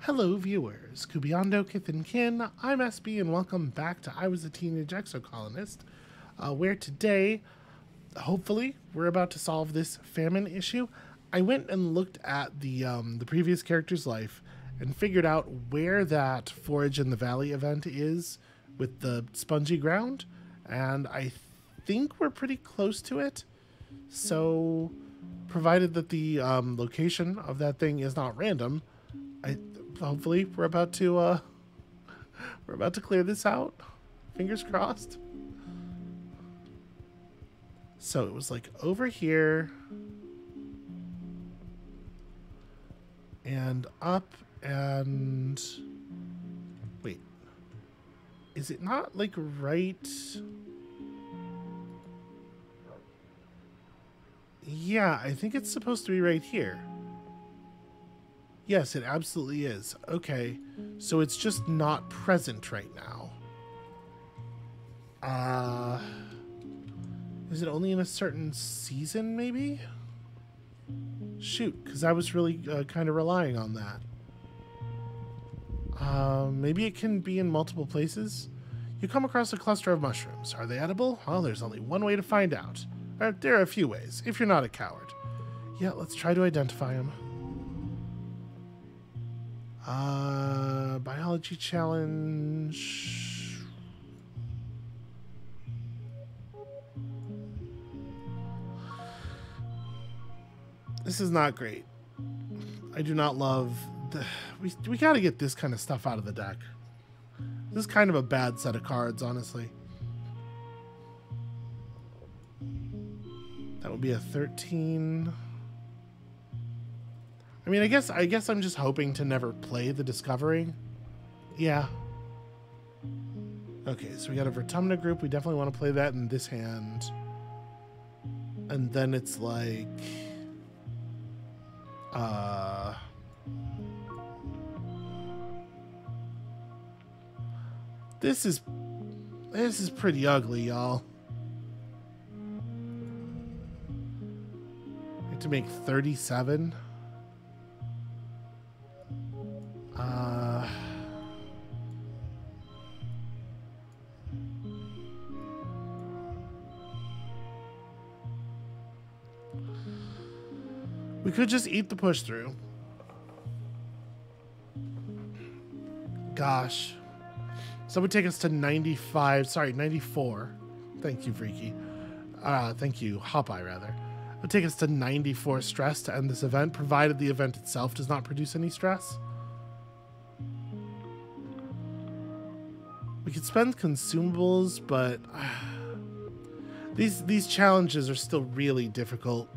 Hello, viewers. Kubiondo, Kith and Kin. I'm SB, and welcome back to I Was a Teenage Exocolonist, where today, hopefully, we're about to solve this famine issue. I went and looked at the previous character's life and figured out where that Forage in the Valley event is with the spongy ground, and I think we're pretty close to it. So, provided that the location of that thing is not random, hopefully we're about to clear this out. Fingers crossed. So it was like over here and up and wait. Is it not like right? Yeah, I think it's supposed to be right here. Yes, it absolutely is. Okay, so it's just not present right now. Is it only in a certain season, maybe? Shoot, because I was really kind of relying on that. Maybe it can be in multiple places. You come across a cluster of mushrooms. Are they edible? Well, there's only one way to find out. There are a few ways, if you're not a coward. Yeah, let's try to identify them. Biology challenge. This is not great. I do not love the... We gotta get this kind of stuff out of the deck. This is kind of a bad set of cards, honestly. That would be a 13... I mean, I guess I'm just hoping to never play the Discovery. Yeah. Okay, so we got a Vertumna group. We definitely want to play that in this hand. And then it's like... This is pretty ugly, y'all. I have to make 37. We could just eat the push through. Gosh. So it would take us to 95, sorry, 94. Thank you, Freaky. Thank you, Hopeye, rather. It would take us to 94 stress to end this event, provided the event itself does not produce any stress. We could spend consumables, but these challenges are still really difficult.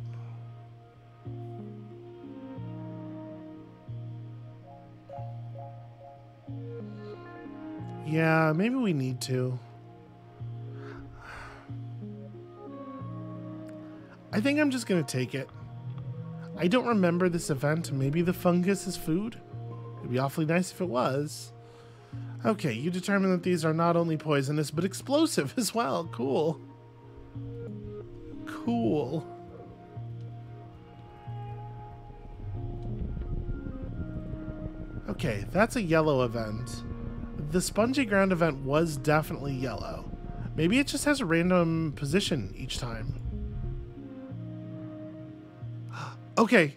Yeah, maybe we need to. I think I'm just gonna take it. I don't remember this event. Maybe the fungus is food? It'd be awfully nice if it was. Okay, you determine that these are not only poisonous, but explosive as well. Cool. Cool. Okay, that's a yellow event. The spongy ground event was definitely yellow. Maybe it just has a random position each time. Okay,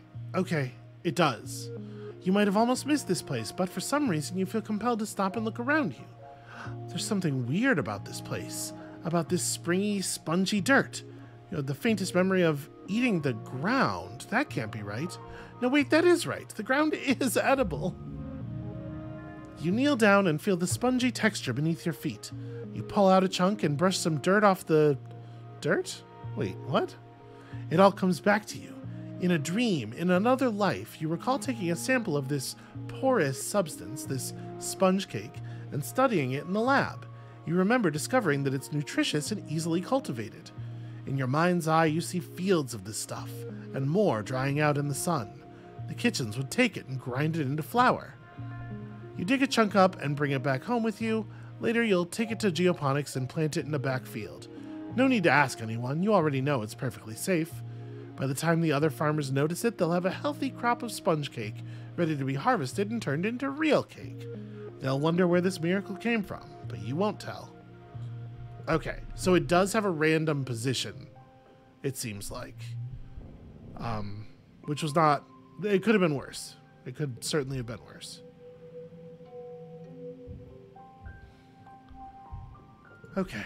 it does. You might have almost missed this place, but for some reason you feel compelled to stop and look around you. There's something weird about this place, about this springy, spongy dirt. You know, the faintest memory of eating the ground. That can't be right. No, wait, that is right. The ground is edible. You kneel down and feel the spongy texture beneath your feet. You pull out a chunk and brush some dirt off the... Dirt? Wait, what? It all comes back to you. In a dream, in another life, you recall taking a sample of this porous substance, this sponge cake, and studying it in the lab. You remember discovering that it's nutritious and easily cultivated. In your mind's eye, you see fields of this stuff, and more drying out in the sun. The kitchens would take it and grind it into flour. You dig a chunk up and bring it back home with you. Later, you'll take it to geoponics and plant it in a back field. No need to ask anyone, you already know it's perfectly safe. By the time the other farmers notice it, they'll have a healthy crop of sponge cake ready to be harvested and turned into real cake. They'll wonder where this miracle came from, but you won't tell. Okay, so it does have a random position, it seems like. Which was not... It could have been worse. It could certainly have been worse. Okay.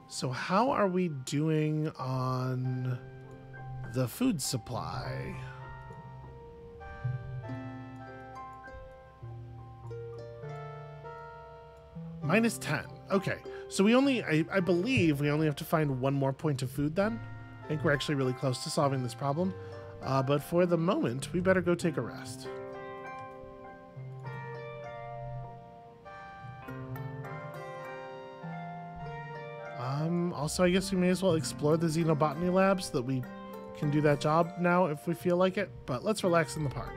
So how are we doing on the food supply? Minus 10. Okay. So we only, I believe we only have to find one more point of food then. I think we're actually really close to solving this problem. But for the moment, we better go take a rest. Also, I guess we may as well explore the xenobotany labs so that we can do that job now if we feel like it. But let's relax in the park.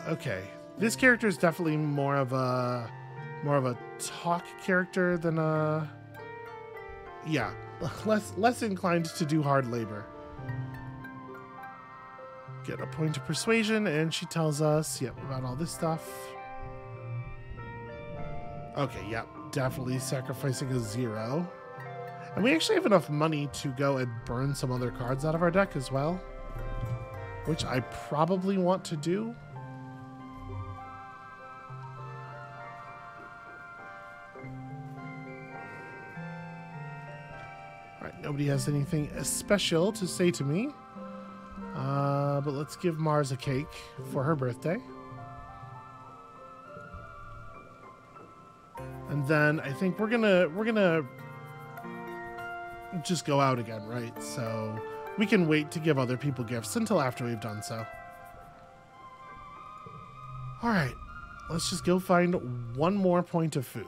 Okay. This character is definitely more of a talk character than a... Yeah, less inclined to do hard labor. Get a point of persuasion, and she tells us, yep, about all this stuff. Okay, yep, definitely sacrificing a 0. And we actually have enough money to go and burn some other cards out of our deck as well, which I probably want to do. Alright, nobody has anything special to say to me. But let's give Mars a cake for her birthday. And then I think we're gonna just go out again, right? So we can wait to give other people gifts until after we've done so. All right, let's just go find one more point of food.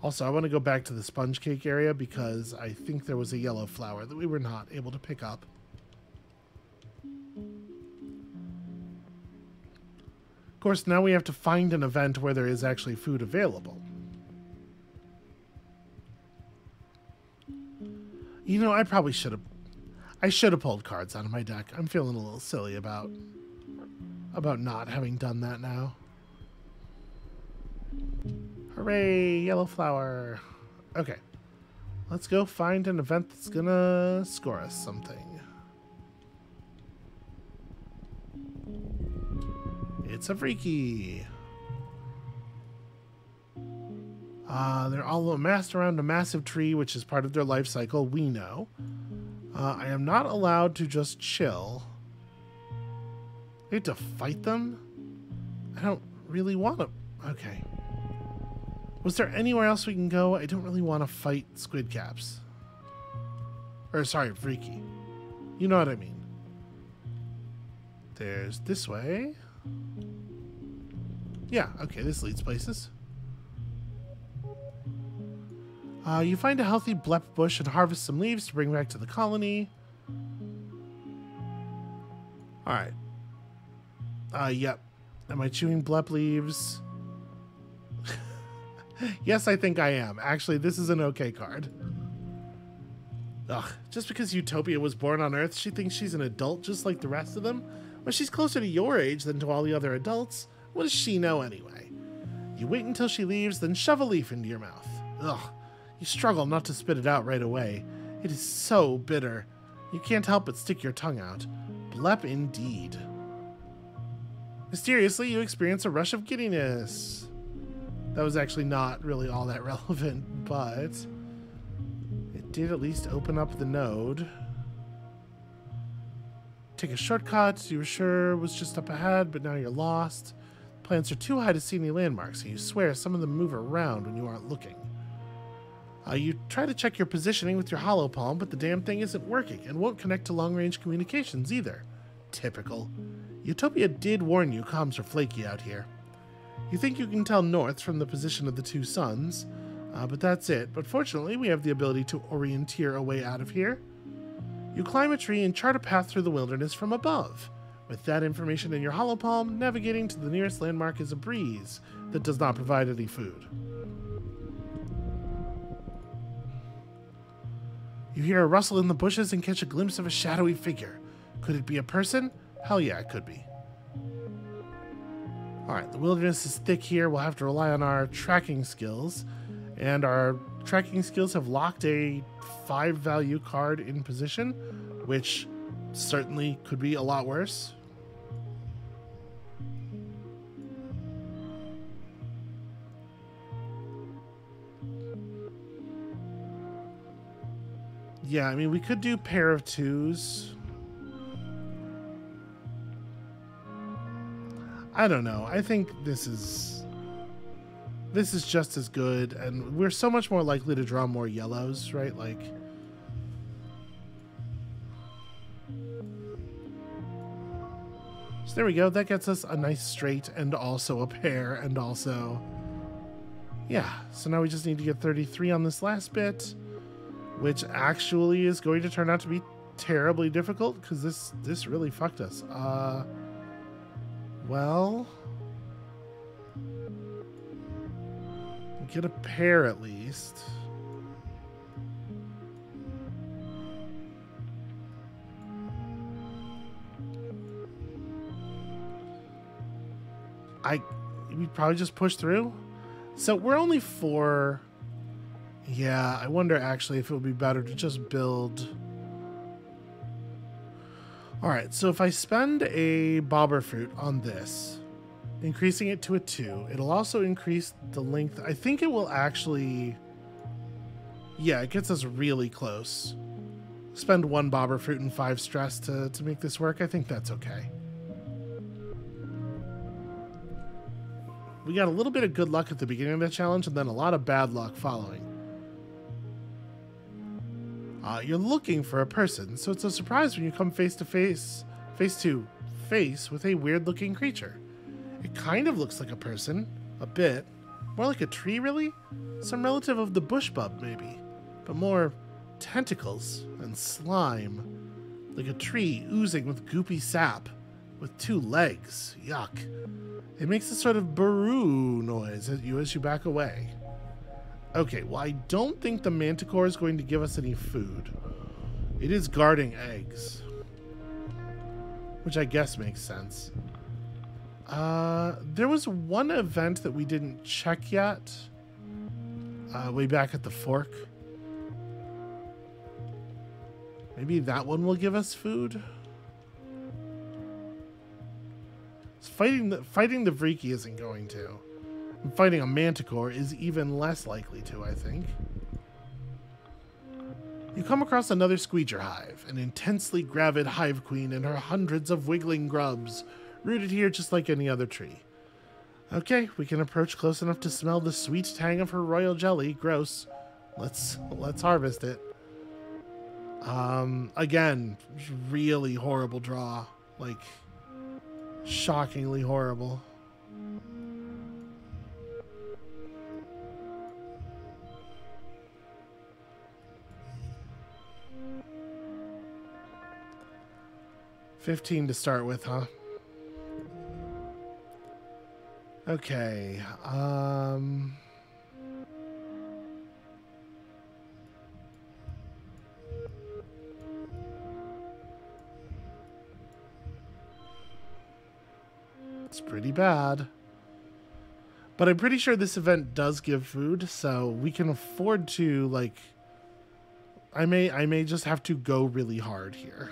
Also, I want to go back to the sponge cake area because I think there was a yellow flower that we were not able to pick up. Of course, now we have to find an event where there is actually food available. You know, I probably should have... I should have pulled cards out of my deck. I'm feeling a little silly about not having done that now. Hooray, yellow flower. Okay. Let's go find an event that's gonna score us something. It's a freaky. They're all amassed around a massive tree, which is part of their life cycle, we know. I am not allowed to just chill. We have to fight them? I don't really want to... Okay. Was there anywhere else we can go? I don't really want to fight squid caps. Or, sorry, freaky. You know what I mean. There's this way. Yeah, okay, this leads places. You find a healthy blep bush and harvest some leaves to bring back to the colony. Alright. Yep. Am I chewing blep leaves? Yes, I think I am. Actually, this is an okay card. Ugh, just because Utopia was born on Earth, she thinks she's an adult just like the rest of them? Well, she's closer to your age than to all the other adults. What does she know anyway? You wait until she leaves, then shove a leaf into your mouth. Ugh, you struggle not to spit it out right away. It is so bitter. You can't help but stick your tongue out. Blep indeed. Mysteriously, you experience a rush of giddiness. That was actually not really all that relevant, but it did at least open up the node. Take a shortcut you were sure was just up ahead, but now you're lost. Plants are too high to see any landmarks, and you swear some of them move around when you aren't looking. You try to check your positioning with your hollow palm, but the damn thing isn't working and won't connect to long-range communications either. Typical. Utopia did warn you comms are flaky out here. You think you can tell north from the position of the two suns, but that's it. But fortunately, we have the ability to orienteer a way out of here. You climb a tree and chart a path through the wilderness from above. With that information in your hollow palm, navigating to the nearest landmark is a breeze that does not provide any food. You hear a rustle in the bushes and catch a glimpse of a shadowy figure. Could it be a person? Hell yeah, it could be. Alright, the wilderness is thick here. We'll have to rely on our tracking skills. And our tracking skills have locked a 5-value card in position, which certainly could be a lot worse. Yeah, I mean, we could do pair of 2s. I don't know. I think this is just as good, and we're so much more likely to draw more yellows, right? Like, so there we go. That gets us a nice straight and also a pair and also, yeah. So now we just need to get 33 on this last bit, which actually is going to turn out to be terribly difficult because this really fucked us. Well, get a pair at least. We'd probably just push through. So we're only 4. Yeah, I wonder actually if it would be better to just build. All right, so if I spend a bobber fruit on this, increasing it to a 2, it'll also increase the length. I think it will actually, yeah, it gets us really close. Spend 1 bobber fruit and 5 stress to make this work. I think that's okay. We got a little bit of good luck at the beginning of the challenge and then a lot of bad luck following. You're looking for a person, so it's a surprise when you come face to face with a weird-looking creature. It kind of looks like a person, a bit. More like a tree, really? Some relative of the bush bub, maybe. But more tentacles and slime. Like a tree oozing with goopy sap, with 2 legs. Yuck. It makes a sort of baroo noise as you back away. Okay, well, I don't think the manticore is going to give us any food. It is guarding eggs, which I guess makes sense. There was one event that we didn't check yet, way back at the fork. Maybe that one will give us food. Fighting the Vriki isn't going to. And fighting a manticore is even less likely to, I think. You come across another squeeger hive, an intensely gravid hive queen and her hundreds of wiggling grubs, rooted here just like any other tree. Okay, we can approach close enough to smell the sweet tang of her royal jelly. Gross. Let's harvest it. Again, really horrible draw. Like, shockingly horrible. $15 to start with, huh? Okay. It's pretty bad. But I'm pretty sure this event does give food, so we can afford to, like, I may just have to go really hard here.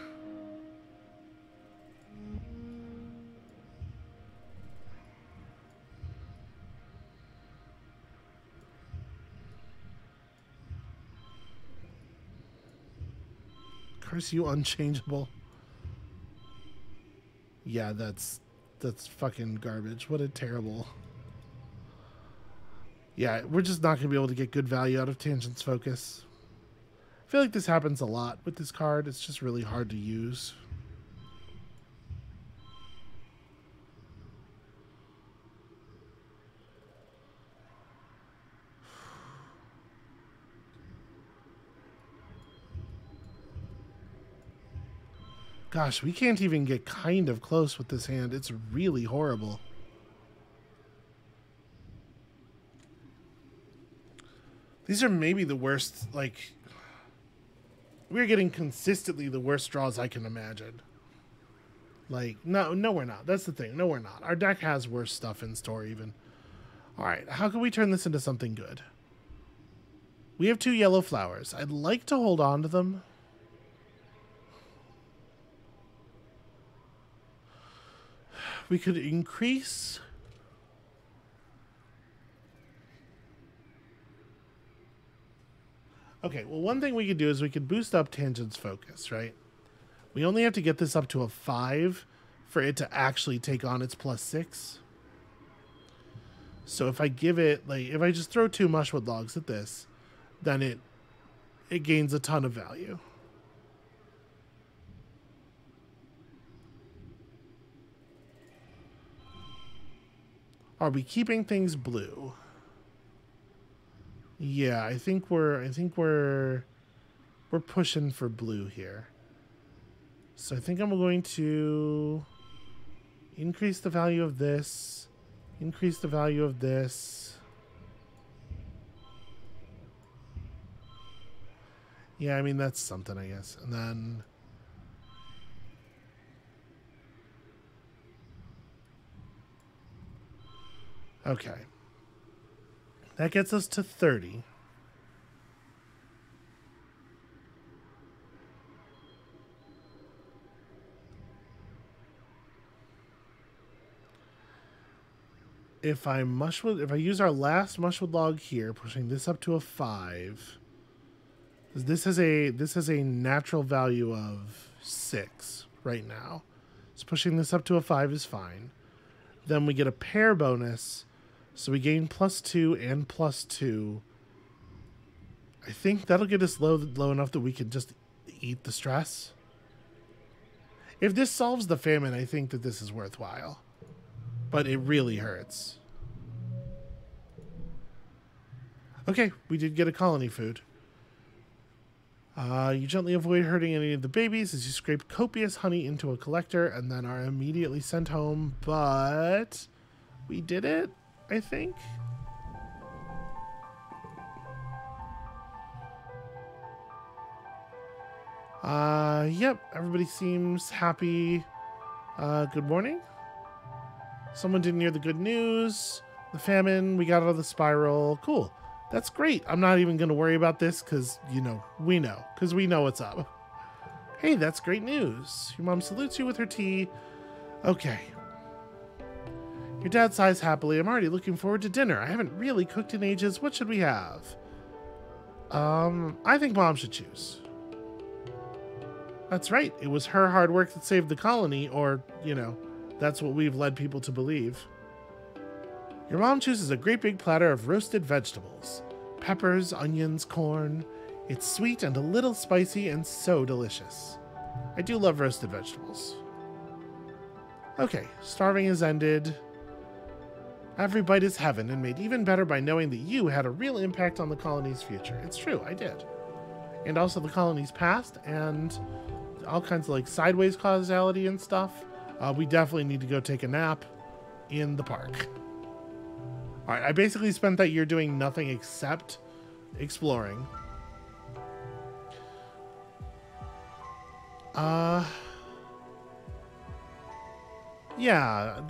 Curse you, unchangeable. Yeah, that's fucking garbage. What a terrible. Yeah, we're just not going to be able to get good value out of Tangent's Focus. I feel like this happens a lot with this card. It's just really hard to use. Gosh, we can't even get kind of close with this hand. It's really horrible. These are maybe the worst, like, We're getting consistently the worst draws I can imagine. Like, no, we're not. That's the thing. No, we're not. Our deck has worse stuff in store even. All right, how can we turn this into something good? We have 2 yellow flowers. I'd like to hold on to them. We could increase... Okay, well, one thing we could do is we could boost up Tangent's focus, right? We only have to get this up to a 5 for it to actually take on its +6. So if I give it, like, if I just throw 2 mushwood logs at this, then it gains a ton of value. Are we keeping things blue? Yeah, I think we're pushing for blue here. So I think I'm going to increase the value of this, increase the value of this. Yeah, I mean, that's something, I guess. And then okay. That gets us to 30. If I use our last mushwood log here, pushing this up to a 5, this has a natural value of 6 right now. So pushing this up to a 5 is fine. Then we get a pair bonus, so we gain +2 and +2. I think that'll get us low enough that we can just eat the stress. If this solves the famine, I think that this is worthwhile. But it really hurts. Okay, we did get a colony food. You gently avoid hurting any of the babies as you scrape copious honey into a collector and then are immediately sent home. But we did it, I think. Yep, everybody seems happy. Good morning. Someone didn't hear the good news. The famine, we got out of the spiral. Cool. That's great. I'm not even going to worry about this because, you know, we know what's up. Hey, that's great news. Your mom salutes you with her tea. Okay. Your dad sighs happily. I'm already looking forward to dinner. I haven't really cooked in ages. What should we have? I think Mom should choose. That's right. It was her hard work that saved the colony, or, you know, that's what we've led people to believe. Your mom chooses a great big platter of roasted vegetables. Peppers, onions, corn. It's sweet and a little spicy and so delicious. I do love roasted vegetables. Okay, starving has ended. Every bite is heaven and made even better by knowing that you had a real impact on the colony's future. It's true, I did. And also the colony's past and all kinds of like sideways causality and stuff. We definitely need to go take a nap in the park. All right, I basically spent that year doing nothing except exploring. Yeah,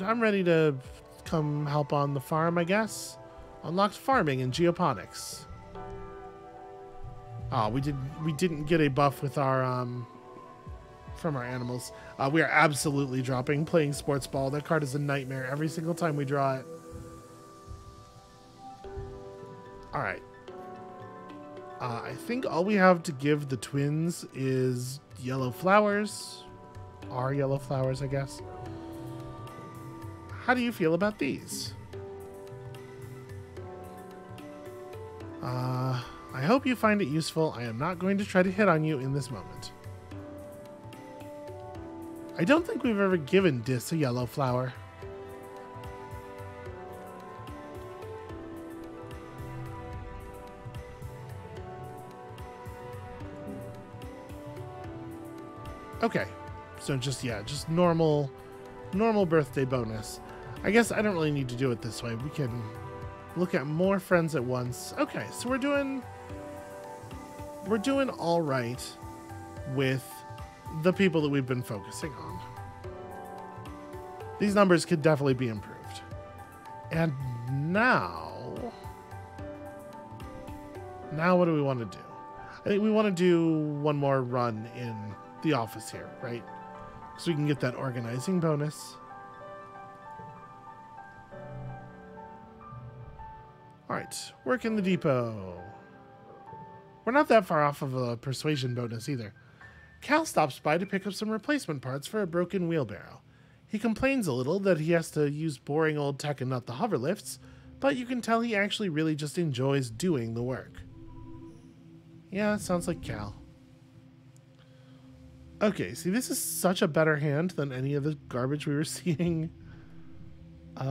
I'm ready to come help on the farm, I guess. Unlocked farming and geoponics. Oh, we didn't get a buff with our from our animals. We are absolutely dropping playing sports ball. That card is a nightmare every single time we draw it. All right. I think all we have to give the twins is yellow flowers. Our yellow flowers, I guess. How do you feel about these? I hope you find it useful. I am not going to try to hit on you in this moment. I don't think we've ever given Dis a yellow flower. Okay, so just normal birthday bonus. I guess I don't really need to do it this way. We can look at more friends at once. Okay, so we're doing all right. with the people that we've been focusing on. These numbers could definitely be improved. And now what do we want to do? I think we want to do one more run in the office here, right? So we can get that organizing bonus. All right, work in the depot. We're not that far off of a persuasion bonus either. Cal stops by to pick up some replacement parts for a broken wheelbarrow. He complains a little that he has to use boring old tech and not the hover lifts, but you can tell he actually really just enjoys doing the work. Yeah, sounds like Cal. Okay, see, this is such a better hand than any of the garbage we were seeing. I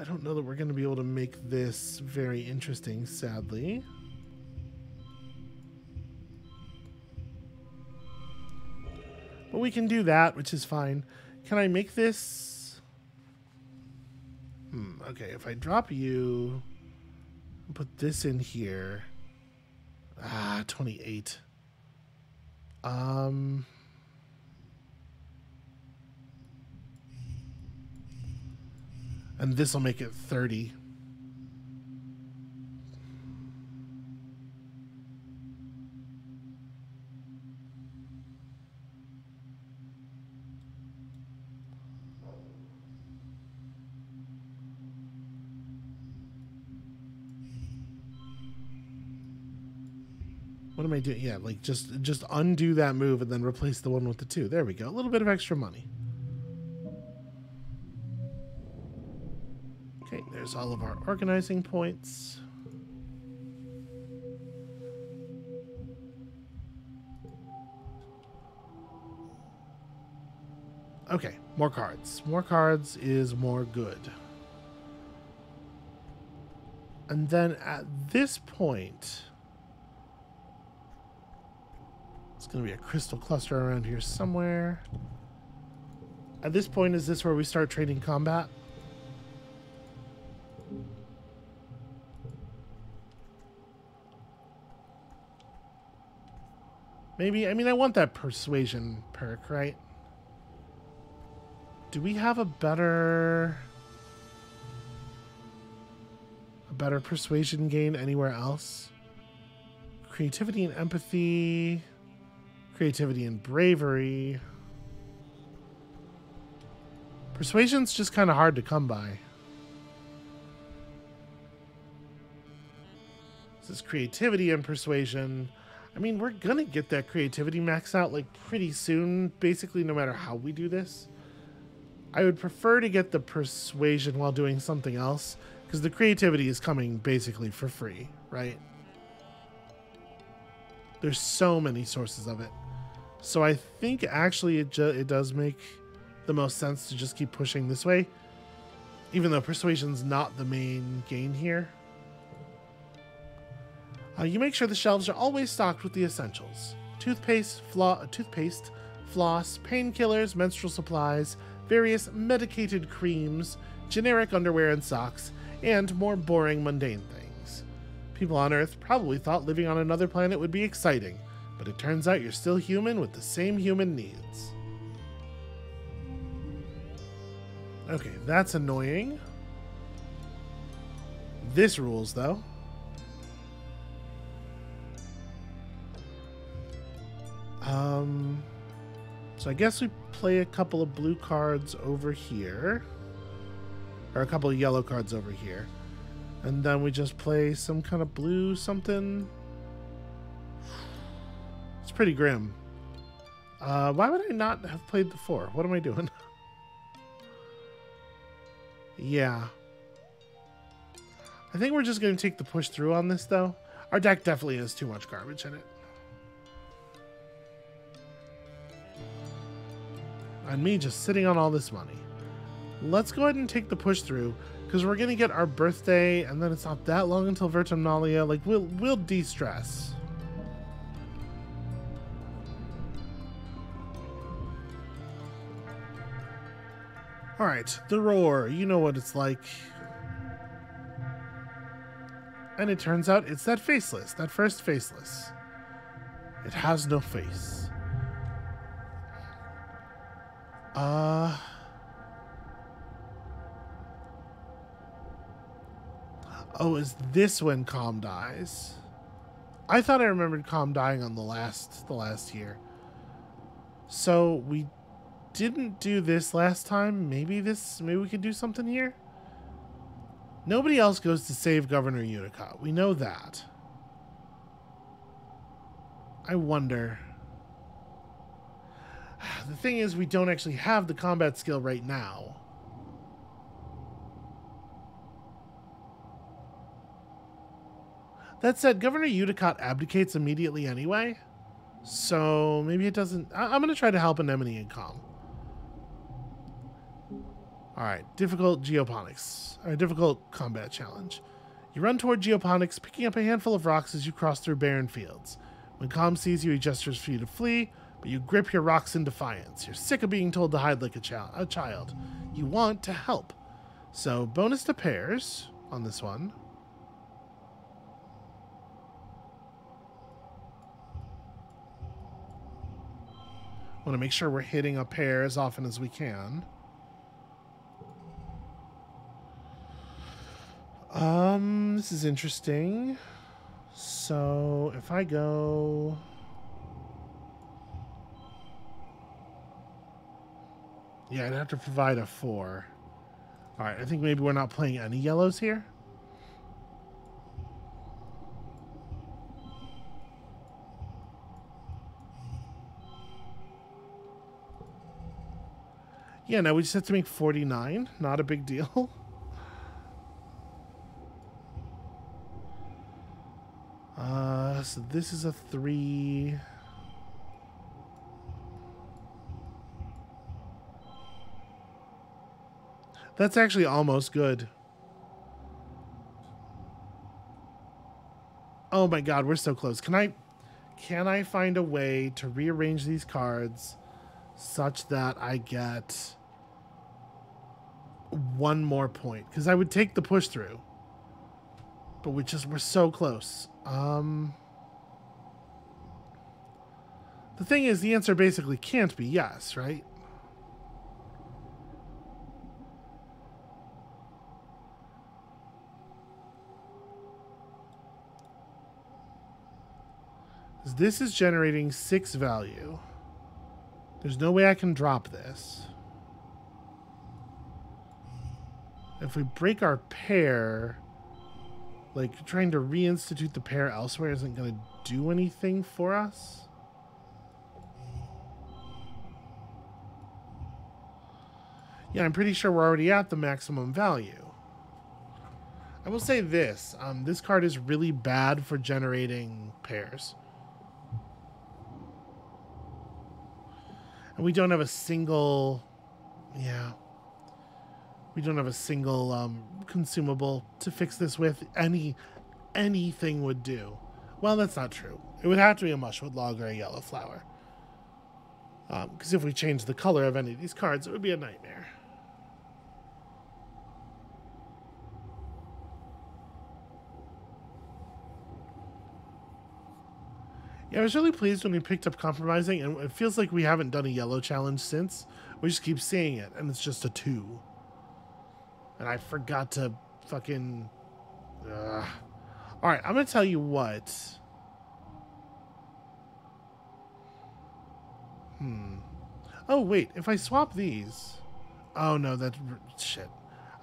don't know that we're going to be able to make this very interesting, sadly. But we can do that, which is fine. Can I make this? Okay, if I drop you and put this in here. 28. And this will make it 30. What am I doing? Yeah, like just undo that move and then replace the one with the 2. There we go. A little bit of extra money. Okay, there's all of our organizing points. Okay, more cards. More cards is more good. And then at this point, it's going to be a crystal cluster around here somewhere. At this point, is this where we start trading combat? Maybe. I mean, I want that persuasion perk, right? Do we have a better persuasion gain anywhere else? Creativity and empathy, creativity and bravery. Persuasion's just kind of hard to come by. This is creativity and persuasion. I mean, we're gonna get that creativity max out like pretty soon, basically no matter how we do this. I would prefer to get the persuasion while doing something else, because the creativity is coming basically for free, right? There's so many sources of it. So I think actually it does make the most sense to just keep pushing this way, even though persuasion's not the main gain here. You make sure the shelves are always stocked with the essentials. Toothpaste, floss, painkillers, menstrual supplies, various medicated creams, generic underwear and socks, and more boring, mundane things. People on Earth probably thought living on another planet would be exciting, but it turns out you're still human with the same human needs. Okay, that's annoying. This rules, though. So I guess we play a couple of blue cards over here. Or a couple of yellow cards over here. And then we just play some kind of blue something. It's pretty grim. Why would I not have played the 4? What am I doing? Yeah. I think we're just going to take the push through on this, though. Our deck definitely has too much garbage in it. And me just sitting on all this money. Let's go ahead and take the push through, because we're going to get our birthday, and then it's not that long until Vertumnalia. Like, we'll de-stress. Alright, the roar. You know what it's like. And it turns out it's that faceless, that first faceless. It has no face. Uh... Oh, is this when Calm dies? I thought I remembered Calm dying on the last year. So we didn't do this last time. Maybe we could do something here? Nobody else goes to save Governor Unicott. We know that. I wonder. The thing is, we don't actually have the combat skill right now. That said, Governor Unicott abdicates immediately anyway. So maybe it doesn't... I'm going to try to help Anemone and Calm. Alright, difficult geoponics. Or difficult combat challenge. You run toward geoponics, picking up a handful of rocks as you cross through barren fields. When Calm sees you, he gestures for you to flee, but you grip your rocks in defiance. You're sick of being told to hide like a child. You want to help. So, bonus to pairs on this one. Want to make sure we're hitting a pair as often as we can. This is interesting. So if I go... Yeah, I'd have to provide a 4. Alright, I think maybe we're not playing any yellows here. Yeah, no, we just have to make 49. Not a big deal. So this is a 3. That's actually almost good. Oh my god, we're so close. Can I find a way to rearrange these cards such that I get 1 more point? Because I would take the push through. But we're so close. The thing is, the answer basically can't be yes, right? This is generating 6 value. There's no way I can drop this. If we break our pair, like trying to reinstitute the pair elsewhere isn't going to do anything for us. Yeah, I'm pretty sure we're already at the maximum value. I will say this. This card is really bad for generating pairs. And we don't have a single... Yeah. We don't have a single consumable to fix this with. Anything would do. Well, that's not true. It would have to be a mushwood log or a yellow flower. Because if we change the color of any of these cards, it would be a nightmare. Yeah, I was really pleased when we picked up compromising, and it feels like we haven't done a yellow challenge since. We just keep seeing it, and it's just a 2. And I forgot to fucking... Alright, I'm going to tell you what. Oh, wait. If I swap these... Oh, no, that's... Shit.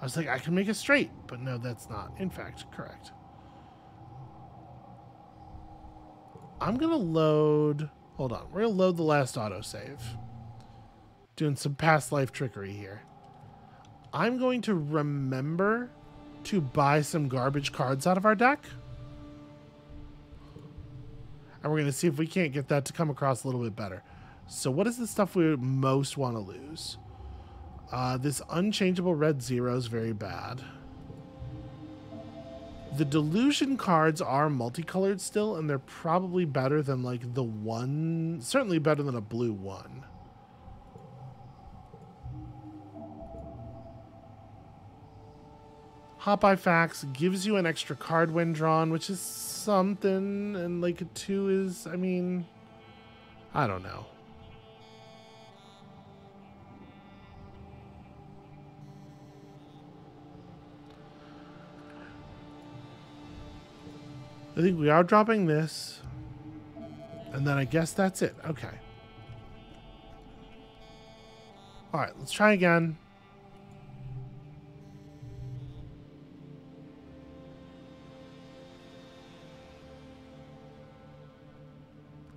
I was like, I can make it straight. But no, that's not, in fact, correct. I'm going to load... Hold on. We're going to load the last autosave. Doing some past life trickery here. I'm going to remember to buy some garbage cards out of our deck. And we're going to see if we can't get that to come across a little bit better. So what is the stuff we most want to lose? This unchangeable red 0 is very bad. The delusion cards are multicolored still, and they're probably better than like the 1. Certainly better than a blue 1. Hot by Fax gives you an extra card when drawn, which is something, and like a 2 is, I mean, I don't know. I think we are dropping this. And then I guess that's it. Okay. Alright, let's try again.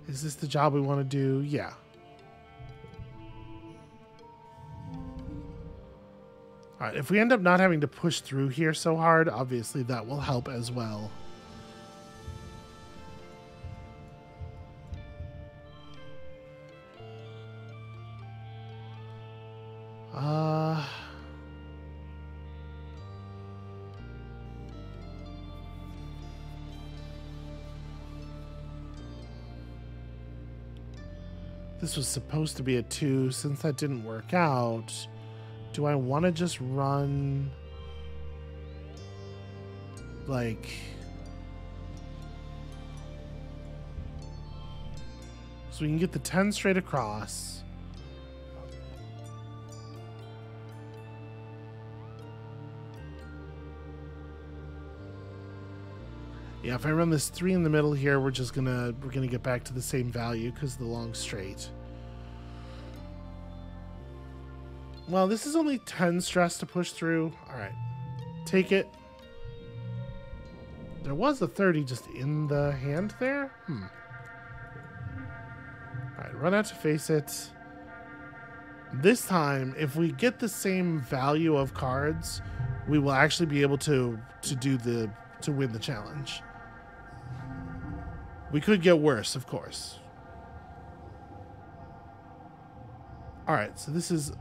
Is this the job we want to do? Yeah. Alright, if we end up not having to push through here so hard, obviously that will help as well. This was supposed to be a 2. Since that didn't work out, do I want to just run like so we can get the 10 straight across? Yeah, if I run this 3 in the middle here, we're gonna get back to the same value because of the long straight. Well, this is only 10 stress to push through. All right, take it. There was a 30 just in the hand there. All right, run out to face it. This time, if we get the same value of cards, we will actually be able to win the challenge. We could get worse, of course. All right, so this is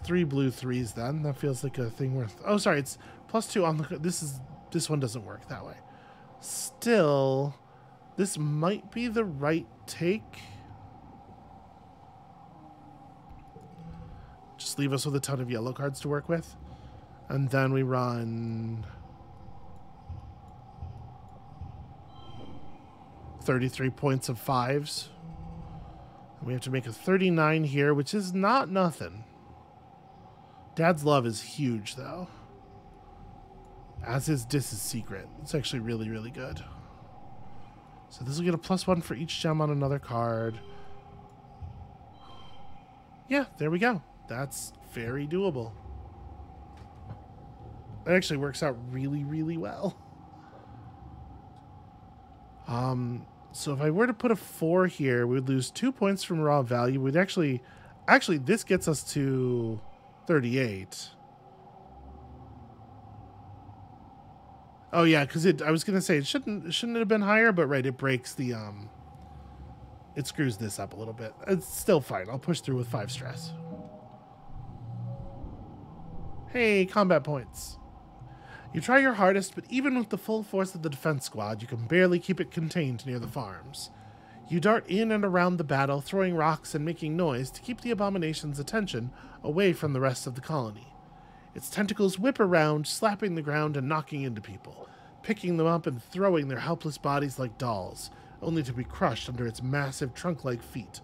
3 blue 3s then. That feels like a thing worth. Oh, sorry, it's +2 on the. This one doesn't work that way. Still, this might be the right take. Just leave us with a ton of yellow cards to work with, and then we run 33 points of 5s. We have to make a 39 here, which is not nothing. Dad's love is huge, though. As is Dis's secret. It's actually really, really good. So this will get a +1 for each gem on another card. Yeah, there we go. That's very doable. That actually works out really, really well. So if I were to put a 4 here, we would lose 2 points from raw value. We'd actually, this gets us to 38. Oh yeah, because I was gonna say it shouldn't have been higher, but right, it breaks the it screws this up a little bit. It's still fine. I'll push through with 5 stress. Hey, combat points. You try your hardest, but even with the full force of the defense squad, you can barely keep it contained near the farms. You dart in and around the battle, throwing rocks and making noise to keep the abomination's attention away from the rest of the colony. Its tentacles whip around, slapping the ground and knocking into people, picking them up and throwing their helpless bodies like dolls, only to be crushed under its massive trunk-like feet.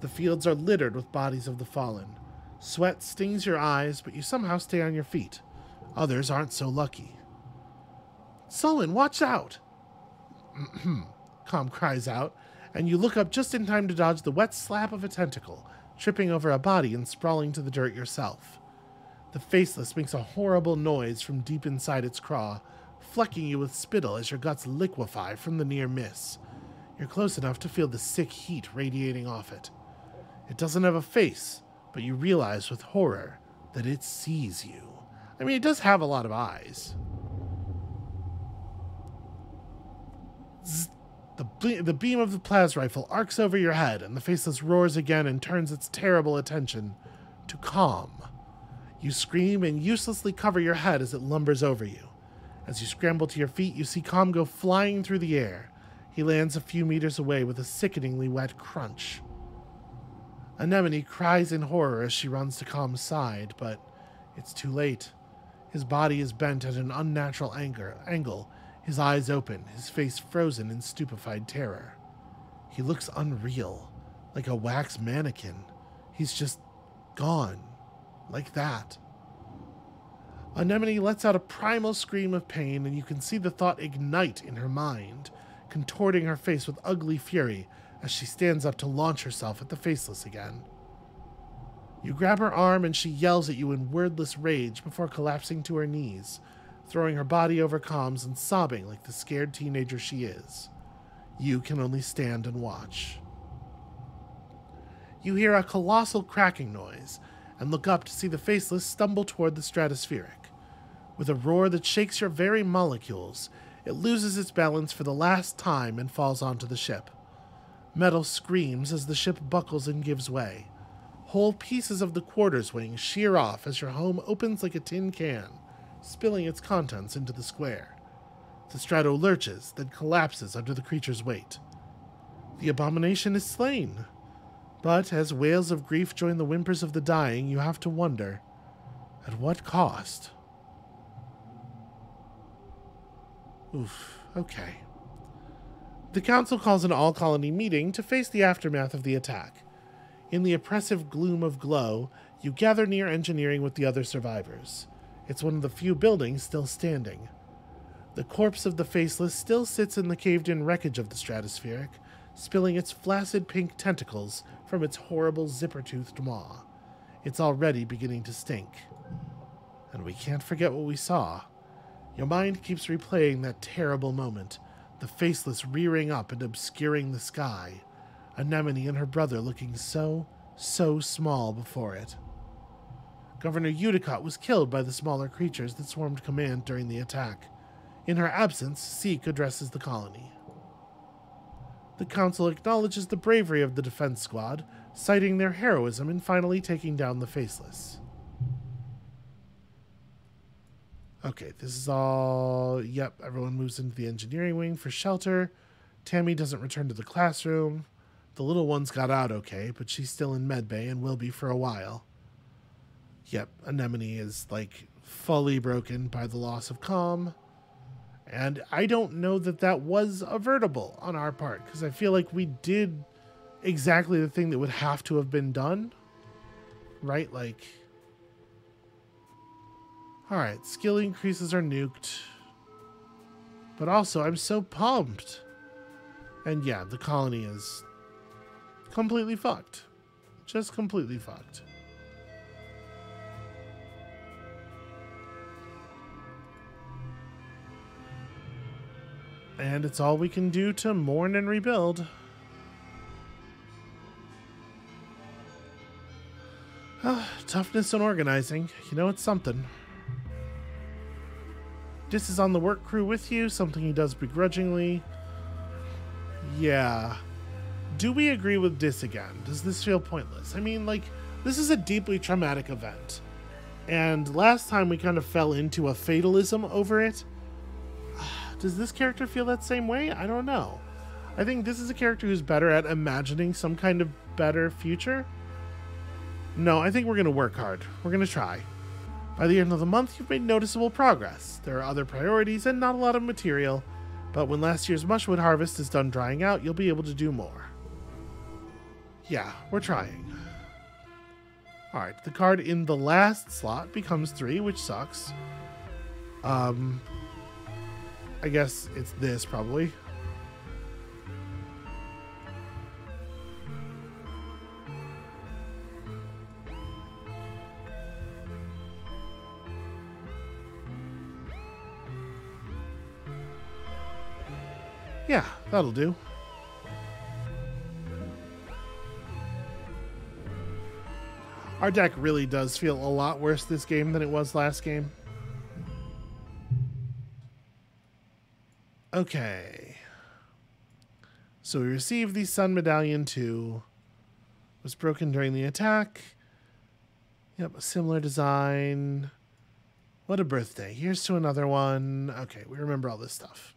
The fields are littered with bodies of the fallen. Sweat stings your eyes, but you somehow stay on your feet. Others aren't so lucky. Sullen, watch out! Com cries out, and you look up just in time to dodge the wet slap of a tentacle, tripping over a body and sprawling to the dirt yourself. The Faceless makes a horrible noise from deep inside its craw, flecking you with spittle as your guts liquefy from the near miss. You're close enough to feel the sick heat radiating off it. It doesn't have a face, but you realize with horror that it sees you. I mean, it does have a lot of eyes. Zzz. The beam of the plas rifle arcs over your head, and the Faceless roars again and turns its terrible attention to Com. You scream and uselessly cover your head as it lumbers over you. As you scramble to your feet, you see Com go flying through the air. He lands a few meters away with a sickeningly wet crunch. Anemone cries in horror as she runs to Com's side, but it's too late. His body is bent at an unnatural angle, his eyes open, his face frozen in stupefied terror. He looks unreal, like a wax mannequin. He's just gone, like that. Anemone lets out a primal scream of pain, and you can see the thought ignite in her mind, contorting her face with ugly fury as she stands up to launch herself at the Faceless again. You grab her arm and she yells at you in wordless rage before collapsing to her knees, throwing her body over comms and sobbing like the scared teenager she is. You can only stand and watch. You hear a colossal cracking noise and look up to see the Faceless stumble toward the stratospheric. With a roar that shakes your very molecules, it loses its balance for the last time and falls onto the ship. Metal screams as the ship buckles and gives way. Whole pieces of the quarters wing shear off as your home opens like a tin can, spilling its contents into the square. The strato lurches, then collapses under the creature's weight. The abomination is slain. But as wails of grief join the whimpers of the dying, you have to wonder, at what cost? Oof, okay. The council calls an all-colony meeting to face the aftermath of the attack. In the oppressive gloom of glow, you gather near engineering with the other survivors. It's one of the few buildings still standing. The corpse of the Faceless still sits in the caved-in wreckage of the stratospheric, spilling its flaccid pink tentacles from its horrible zipper-toothed maw. It's already beginning to stink. And we can't forget what we saw. Your mind keeps replaying that terrible moment, the Faceless rearing up and obscuring the sky, Anemone and her brother looking so small before it. Governor Udicott was killed by the smaller creatures that swarmed command during the attack. In her absence, Seek addresses the colony. The council acknowledges the bravery of the defense squad, citing their heroism in finally taking down the Faceless. Okay, this is all... Yep, everyone moves into the engineering wing for shelter. Tammy doesn't return to the classroom. The little one's got out okay, but she's still in medbay and will be for a while. Yep, Anemone is, like, fully broken by the loss of comm. And I don't know that that was avertible on our part, because I feel like we did exactly the thing that would have to have been done. Right? Like... Alright, skill increases are nuked. But also, I'm so pumped. And yeah, the colony is completely fucked. Just completely fucked. And it's all we can do to mourn and rebuild. Toughness and organizing. You know, it's something. Dis is on the work crew with you, something he does begrudgingly. Yeah. Do we agree with Dis again? Does this feel pointless? I mean, like, this is a deeply traumatic event. And last time we kind of fell into a fatalism over it. Does this character feel that same way? I don't know. I think this is a character who's better at imagining some kind of better future. No, I think we're going to work hard. We're going to try. By the end of the month, you've made noticeable progress. There are other priorities and not a lot of material, but when last year's mushwood harvest is done drying out, you'll be able to do more. Yeah, we're trying. Alright, the card in the last slot becomes 3, which sucks. I guess it's this, probably. Yeah, that'll do. Our deck really does feel a lot worse this game than it was last game. Okay. So we received the Sun Medallion 2. Was broken during the attack. Yep, a similar design. What a birthday. Here's to another one. Okay, we remember all this stuff.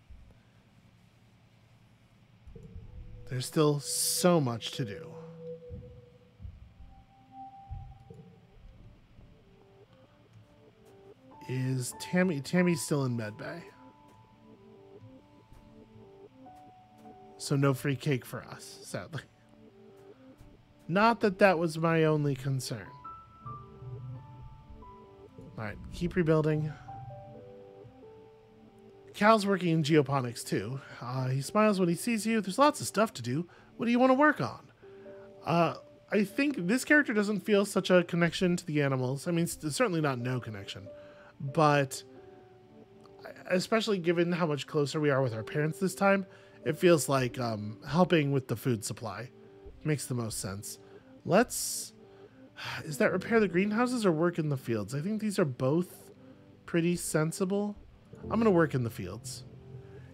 There's still so much to do. Is Tammy's still in medbay? So no free cake for us, sadly. Not that that was my only concern. Alright, keep rebuilding. Cal's working in geoponics too. He smiles when he sees you. There's lots of stuff to do. What do you want to work on? I think this character doesn't feel such a connection to the animals. I mean, certainly not no connection. But especially given how much closer we are with our parents this time, it feels like helping with the food supply makes the most sense. Is that repair the greenhouses or work in the fields? I think these are both pretty sensible. I'm going to work in the fields.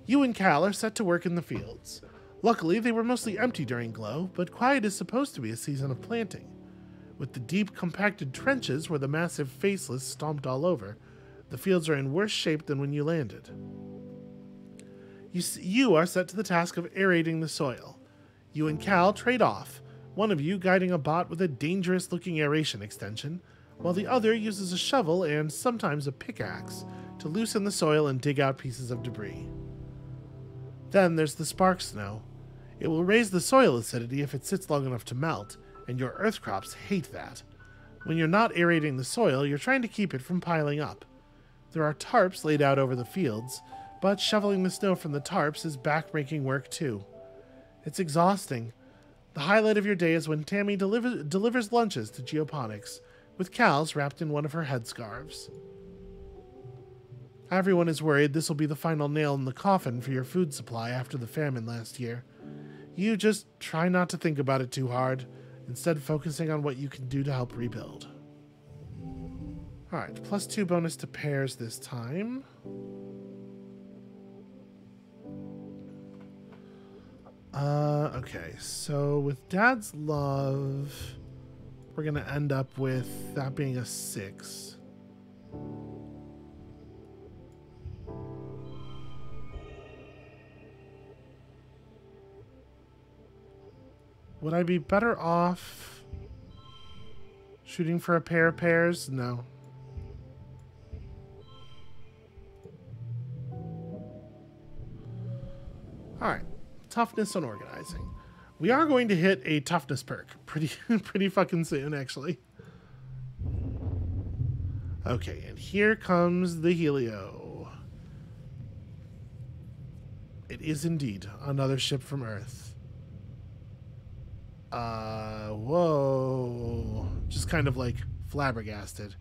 You and Cal are set to work in the fields. Luckily, they were mostly empty during Glow, but quiet is supposed to be a season of planting. With the deep, compacted trenches where the massive faceless stomped all over, the fields are in worse shape than when you landed. You are set to the task of aerating the soil. You and Cal trade off, one of you guiding a bot with a dangerous-looking aeration extension, while the other uses a shovel and sometimes a pickaxe to loosen the soil and dig out pieces of debris. Then there's the spark snow. It will raise the soil acidity if it sits long enough to melt, and your earth crops hate that. When you're not aerating the soil, you're trying to keep it from piling up. There are tarps laid out over the fields, but shoveling the snow from the tarps is back-breaking work too. It's exhausting. The highlight of your day is when Tammy delivers lunches to geoponics, with Cal's wrapped in one of her headscarves. Everyone is worried this will be the final nail in the coffin for your food supply after the famine last year. You just try not to think about it too hard, instead focusing on what you can do to help rebuild. Alright, +2 bonus to pairs this time. Okay, so with Dad's Love, we're going to end up with that being a 6. Would I be better off shooting for a pair of pairs? No. Alright. Toughness and organizing. We are going to hit a toughness perk pretty fucking soon, actually. Okay, and here comes the Helio. It is indeed another ship from Earth. Whoa. Just kind of like flabbergasted.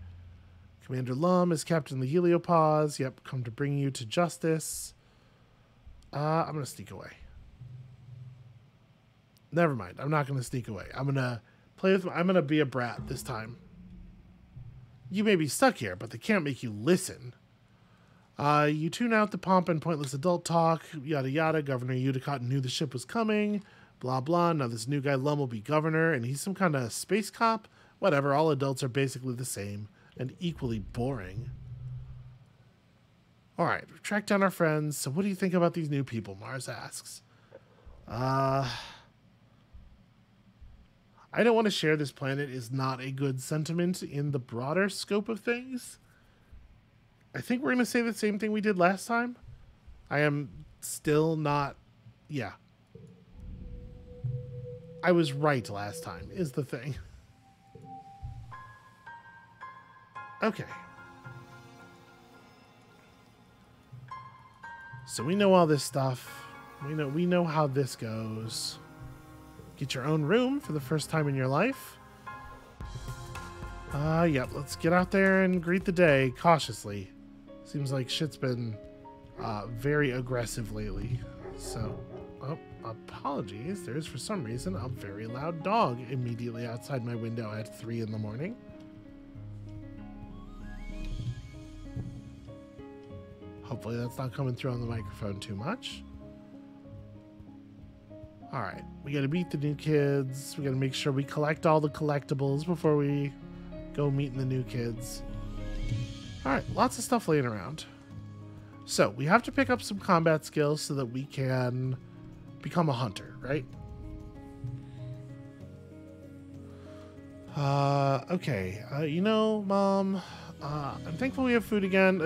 Commander Lum is Captain the Heliopause. Yep, come to bring you to justice. I'm gonna sneak away. Never mind. I'm not gonna sneak away. I'm gonna be a brat this time. You may be stuck here, but they can't make you listen. You tune out the pomp and pointless adult talk, yada yada. Governor Udicott knew the ship was coming. Blah, blah. Now this new guy Lum will be governor, and he's some kind of space cop. Whatever, all adults are basically the same, and equally boring. Alright, we've tracked down our friends, so what do you think about these new people, Mars asks. I don't want to share this planet is not a good sentiment in the broader scope of things. I think we're going to say the same thing we did last time. I am still not... Yeah. I was right last time, is the thing. Okay. So we know all this stuff. We know how this goes. Get your own room for the first time in your life. Yep, let's get out there and greet the day cautiously. Seems like shit's been very aggressive lately. So, apologies. There's, for some reason, a very loud dog immediately outside my window at 3 in the morning. Hopefully that's not coming through on the microphone too much. Alright, we gotta meet the new kids. We gotta make sure we collect all the collectibles before we go meeting the new kids. Alright, lots of stuff laying around. So, we have to pick up some combat skills so that we can become a hunter, right? Okay. You know, Mom, I'm thankful we have food again.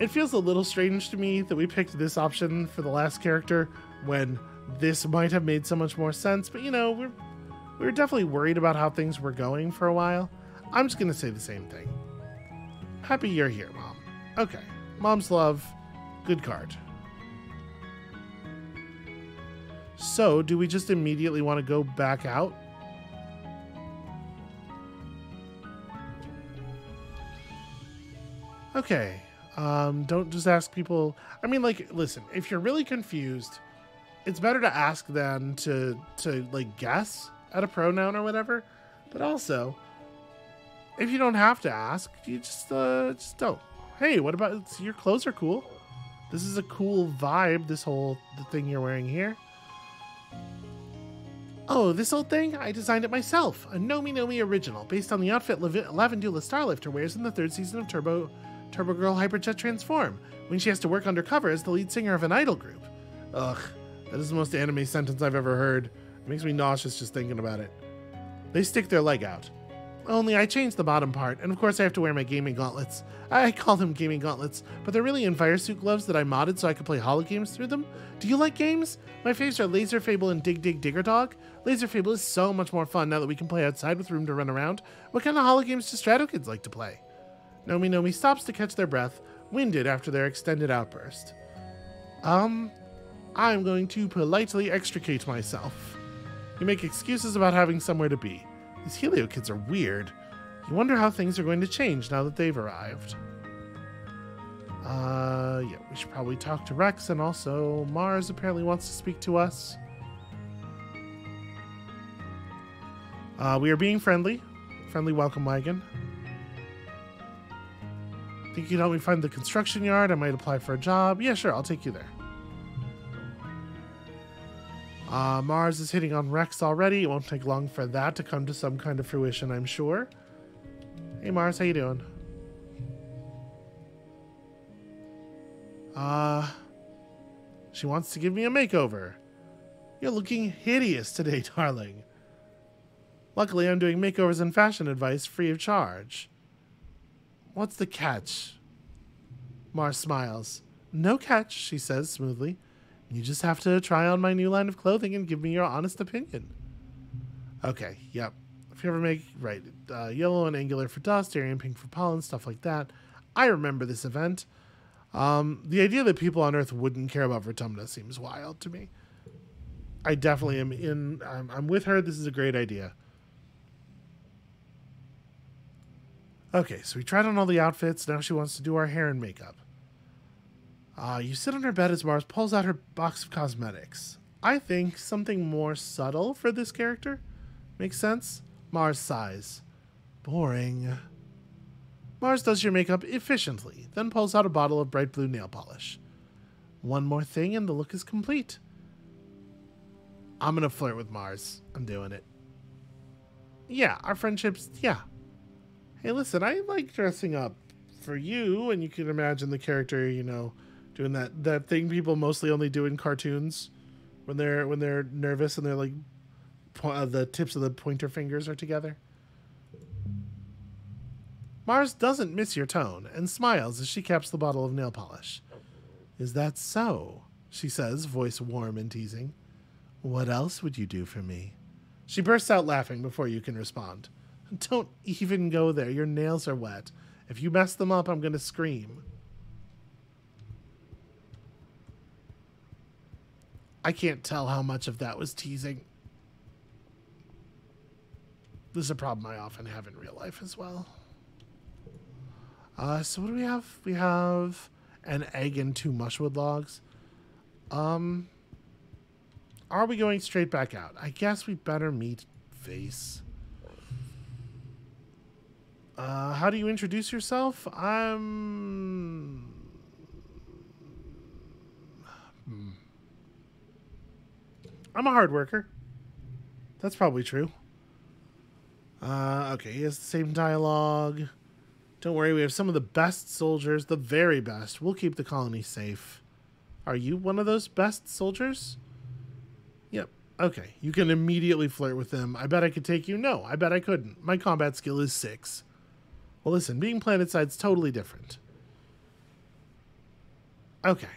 It feels a little strange to me that we picked this option for the last character when this might have made so much more sense, but you know, we were definitely worried about how things were going for a while. I'm just gonna say the same thing. Happy you're here, Mom. Okay. Mom's love. Good card. So, do we just immediately want to go back out? Okay. Don't just ask people. I mean, like, listen, if you're really confused, it's better to ask than to like guess at a pronoun or whatever. But also, if you don't have to ask, you just don't. Hey, what about your clothes are cool. This is a cool vibe, the thing you're wearing here. Oh, this old thing? I designed it myself. A Nomi Nomi original, based on the outfit Lavendula Starlifter wears in the 3rd season of Turbo Girl Hyperjet Transform, when she has to work undercover as the lead singer of an idol group. Ugh, that is the most anime sentence I've ever heard. It makes me nauseous just thinking about it. They stick their leg out. Only I changed the bottom part, and of course I have to wear my gaming gauntlets. I call them gaming gauntlets, but they're really Envirosuit gloves that I modded so I could play hologames through them. Do you like games? My faves are Laser Fable and Dig Dig Digger Dog. Laser Fable is so much more fun now that we can play outside with room to run around. What kind of hologames do Strato Kids like to play? Nomi Nomi stops to catch their breath, winded after their extended outburst. I'm going to politely extricate myself. You make excuses about having somewhere to be. These Helio kids are weird. You wonder how things are going to change now that they've arrived. Yeah, we should probably talk to Rex, and also Mars apparently wants to speak to us. We are being friendly. Friendly welcome wagon. Think you'd help me find the construction yard? I might apply for a job. Yeah, sure, I'll take you there. Mars is hitting on Rex already. It won't take long for that to come to some kind of fruition, I'm sure. Hey Mars, how you doing? She wants to give me a makeover. You're looking hideous today, darling. Luckily, I'm doing makeovers and fashion advice free of charge. What's the catch? Mars smiles. No catch, she says smoothly. You just have to try on my new line of clothing and give me your honest opinion. Okay, yep. If you ever make, right, yellow and angular for dust, Aryan pink for pollen, stuff like that. I remember this event. The idea that people on Earth wouldn't care about Vertumna seems wild to me. I definitely am I'm with her. This is a great idea. Okay, so we tried on all the outfits. Now she wants to do our hair and makeup. You sit on her bed as Mars pulls out her box of cosmetics. I think something more subtle for this character. Makes sense? Mars sighs. Boring. Mars does your makeup efficiently, then pulls out a bottle of bright blue nail polish. One more thing and the look is complete. I'm gonna flirt with Mars. I'm doing it. Yeah, our friendships, yeah. Hey, listen, I like dressing up for you, and you can imagine the character, you know, doing that thing people mostly only do in cartoons when they're nervous and they're like the tips of the pointer fingers are together. Mars doesn't miss your tone and smiles as she caps the bottle of nail polish. Is that so? She says, voice warm and teasing. What else would you do for me? She bursts out laughing before you can respond. Don't even go there. Your nails are wet. If you mess them up, I'm going to scream. I can't tell how much of that was teasing. This is a problem I often have in real life as well. So what do we have? We have an egg and 2 mushwood logs. Are we going straight back out? I guess we better meet Face. How do you introduce yourself? I'm a hard worker. That's probably true. Okay, he has the same dialogue. Don't worry, we have some of the best soldiers, the very best. We'll keep the colony safe. Are you one of those best soldiers? Yep. Okay, you can immediately flirt with them. I bet I could take you. No, I bet I couldn't. My combat skill is 6. Well, listen, being planetside is totally different. Okay.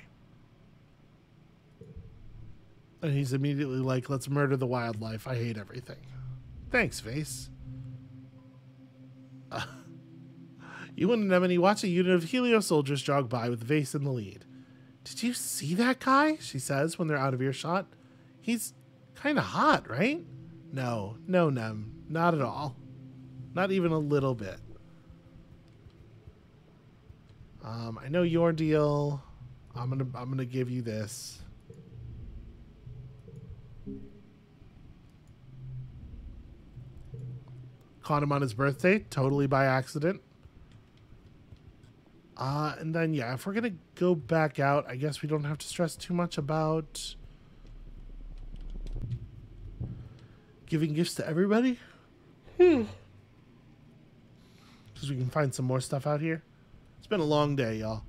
And he's immediately like, let's murder the wildlife. I hate everything. Thanks, Face. You and Anemone watch a unit of Helio soldiers jog by with Vase in the lead. Did you see that guy? She says when they're out of earshot. He's kind of hot, right? No, Nem. Not at all. Not even a little bit. I know your deal. I'm gonna give you this. Caught him on his birthday, totally by accident. And then, yeah, if we're going to go back out, I guess we don't have to stress too much about giving gifts to everybody. Because we can find some more stuff out here. It's been a long day, y'all.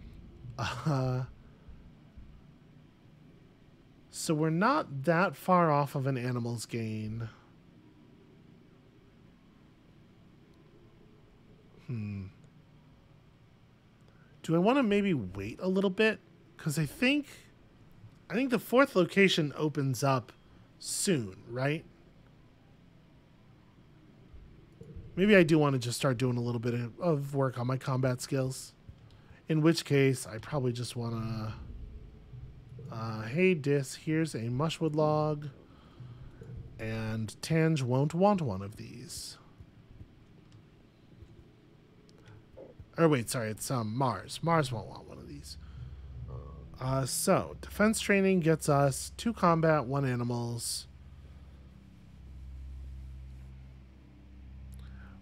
So we're not that far off of an animal's gain. Do I want to maybe wait a little bit? Because I think the fourth location opens up soon, right? Maybe I do want to just start doing a little bit of work on my combat skills. In which case, I probably just want to... hey, Dis, here's a mushwood log. And Tange won't want one of these. Or wait, sorry, it's Mars. Mars won't want one of these. So, defense training gets us 2 combat, 1 animals.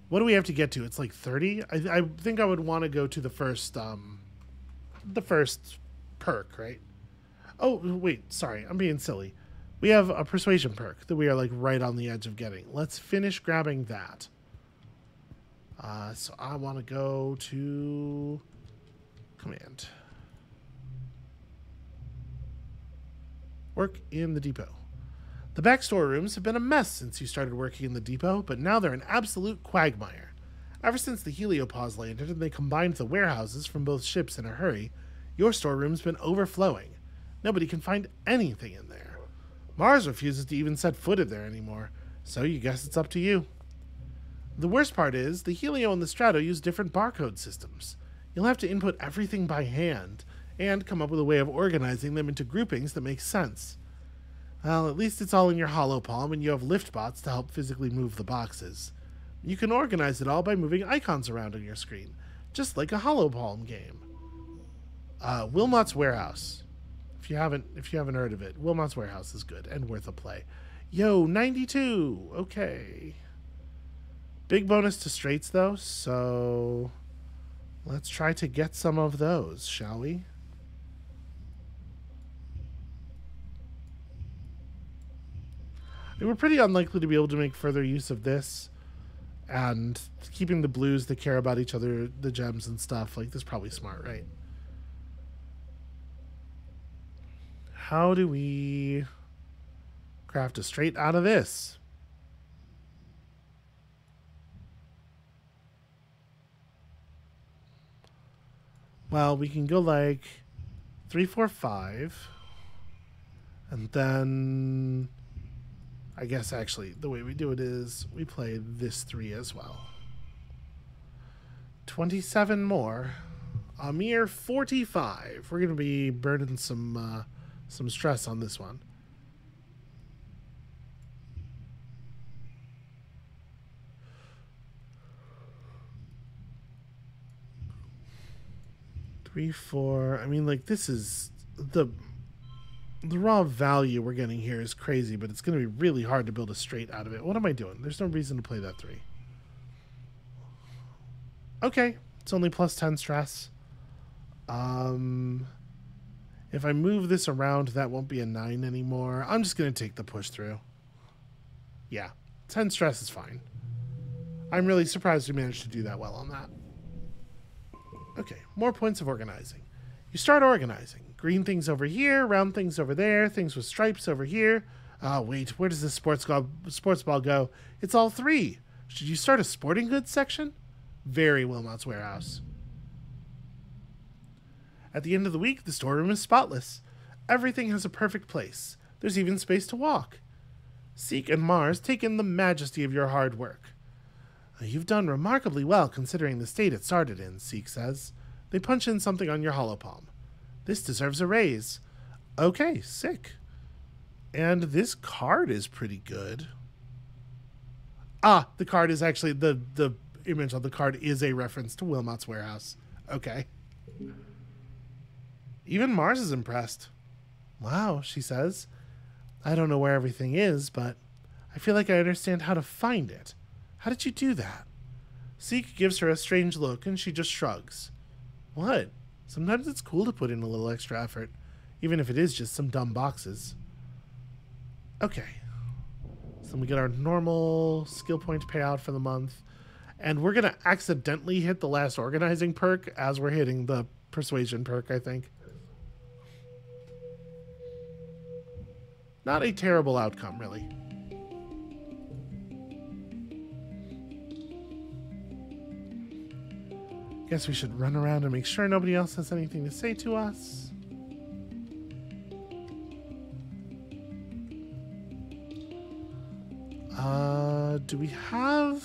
What do we have to get to? It's like 30? I think I would want to go to the first perk, right? Oh, wait, sorry, I'm being silly. We have a persuasion perk that we are like right on the edge of getting. Let's finish grabbing that. So I want to go to command. Work in the depot. The back storerooms have been a mess since you started working in the depot, but now they're an absolute quagmire. Ever since the heliopause landed and they combined the warehouses from both ships in a hurry, your storeroom's been overflowing. Nobody can find anything in there. Mars refuses to even set foot in there anymore, so you guess it's up to you. The worst part is, the Helio and the Strato use different barcode systems. You'll have to input everything by hand, and come up with a way of organizing them into groupings that make sense. Well, at least it's all in your holopalm, and you have lift bots to help physically move the boxes. You can organize it all by moving icons around on your screen, just like a holopalm game. Wilmot's Warehouse. If you haven't heard of it, Wilmot's Warehouse is good and worth a play. Yo, 92. Okay. Big bonus to straights, though, so let's try to get some of those, shall we? We're pretty unlikely to be able to make further use of this, and keeping the blues that care about each other, the gems and stuff, like, this is probably smart, right? How do we craft a straight out of this? Well, we can go like 3, 4, 5. And then I guess actually the way we do it is we play this 3 as well. 27 more. A mere 45. We're going to be burning some stress on this one. Three, 4. I mean, like, this is the raw value we're getting here is crazy, but it's going to be really hard to build a straight out of it. What am I doing? There's no reason to play that 3. Okay, it's only plus 10 stress. If I move this around, that won't be a 9 anymore. I'm just going to take the push through. Yeah, 10 stress is fine. I'm really surprised we managed to do that well on that. Okay, more points of organizing. You start organizing. Green things over here, round things over there, things with stripes over here. Wait, where does this sports ball go? It's all 3. Should you start a sporting goods section? Very Wilmot's Warehouse. At the end of the week, the storeroom is spotless. Everything has a perfect place. There's even space to walk. Seek and Mars take in the majesty of your hard work. You've done remarkably well considering the state it started in, Seek says. They punch in something on your holopalm. This deserves a raise. Okay, sick. And this card is pretty good. Ah, the card is actually, the image on the card is a reference to Wilmot's warehouse. Okay. Even Mars is impressed. Wow, she says. I don't know where everything is, but I feel like I understand how to find it. How did you do that? Seek gives her a strange look, and she just shrugs. What? Sometimes it's cool to put in a little extra effort, even if it is just some dumb boxes. Okay. So we get our normal skill point payout for the month. And we're going to accidentally hit the last organizing perk as we're hitting the persuasion perk, I think. Not a terrible outcome, really. Guess we should run around and make sure nobody else has anything to say to us. Do we have...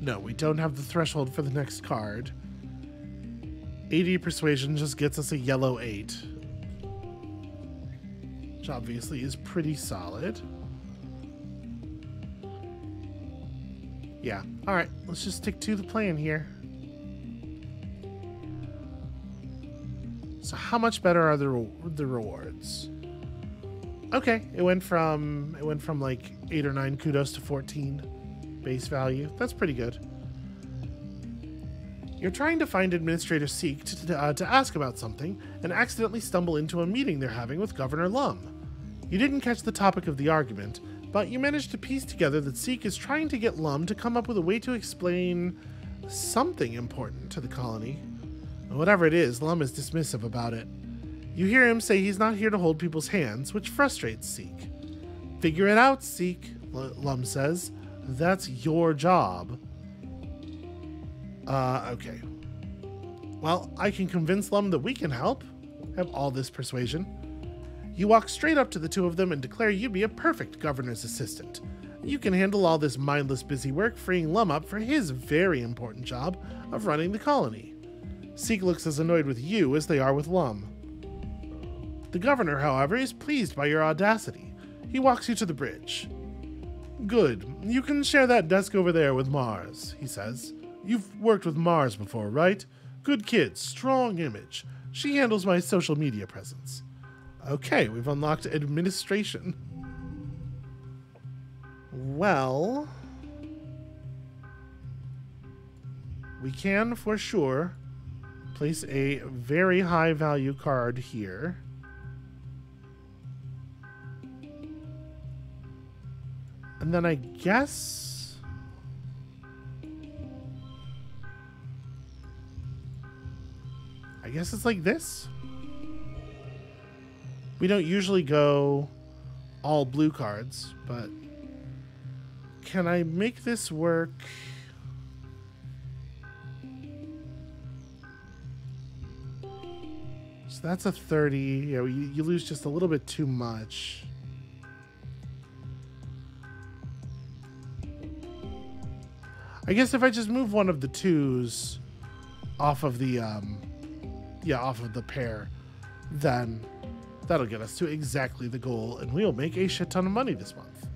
No, we don't have the threshold for the next card. 80 persuasion just gets us a yellow 8. Which obviously is pretty solid. Yeah, alright, let's just stick to the plan here. So how much better are the rewards? Okay, it went from like 8 or 9 kudos to 14 base value. That's pretty good. You're trying to find Administrator Seek to ask about something and accidentally stumble into a meeting they're having with Governor Lum. You didn't catch the topic of the argument, but you managed to piece together that Seek is trying to get Lum to come up with a way to explain something important to the colony. Whatever it is, Lum is dismissive about it. You hear him say he's not here to hold people's hands, which frustrates Seek. Figure it out, Seek, Lum says. That's your job. Okay. Well, I can convince Lum that we can help. Have all this persuasion. You walk straight up to the two of them and declare you'd be a perfect governor's assistant. You can handle all this mindless busy work, freeing Lum up for his very important job of running the colony. Seek looks as annoyed with you as they are with Lum. The governor, however, is pleased by your audacity. He walks you to the bridge. Good. You can share that desk over there with Mars, he says. You've worked with Mars before, right? Good kid, strong image. She handles my social media presence. Okay, we've unlocked administration. Well, we can for sure place a very high value card here. And then I guess it's like this. We don't usually go all blue cards, but can I make this work? So that's a 30. Yeah, you lose just a little bit too much. I guess if I just move one of the 2s off of the off of the pair, then that'll get us to exactly the goal, and we'll make a shit ton of money this month.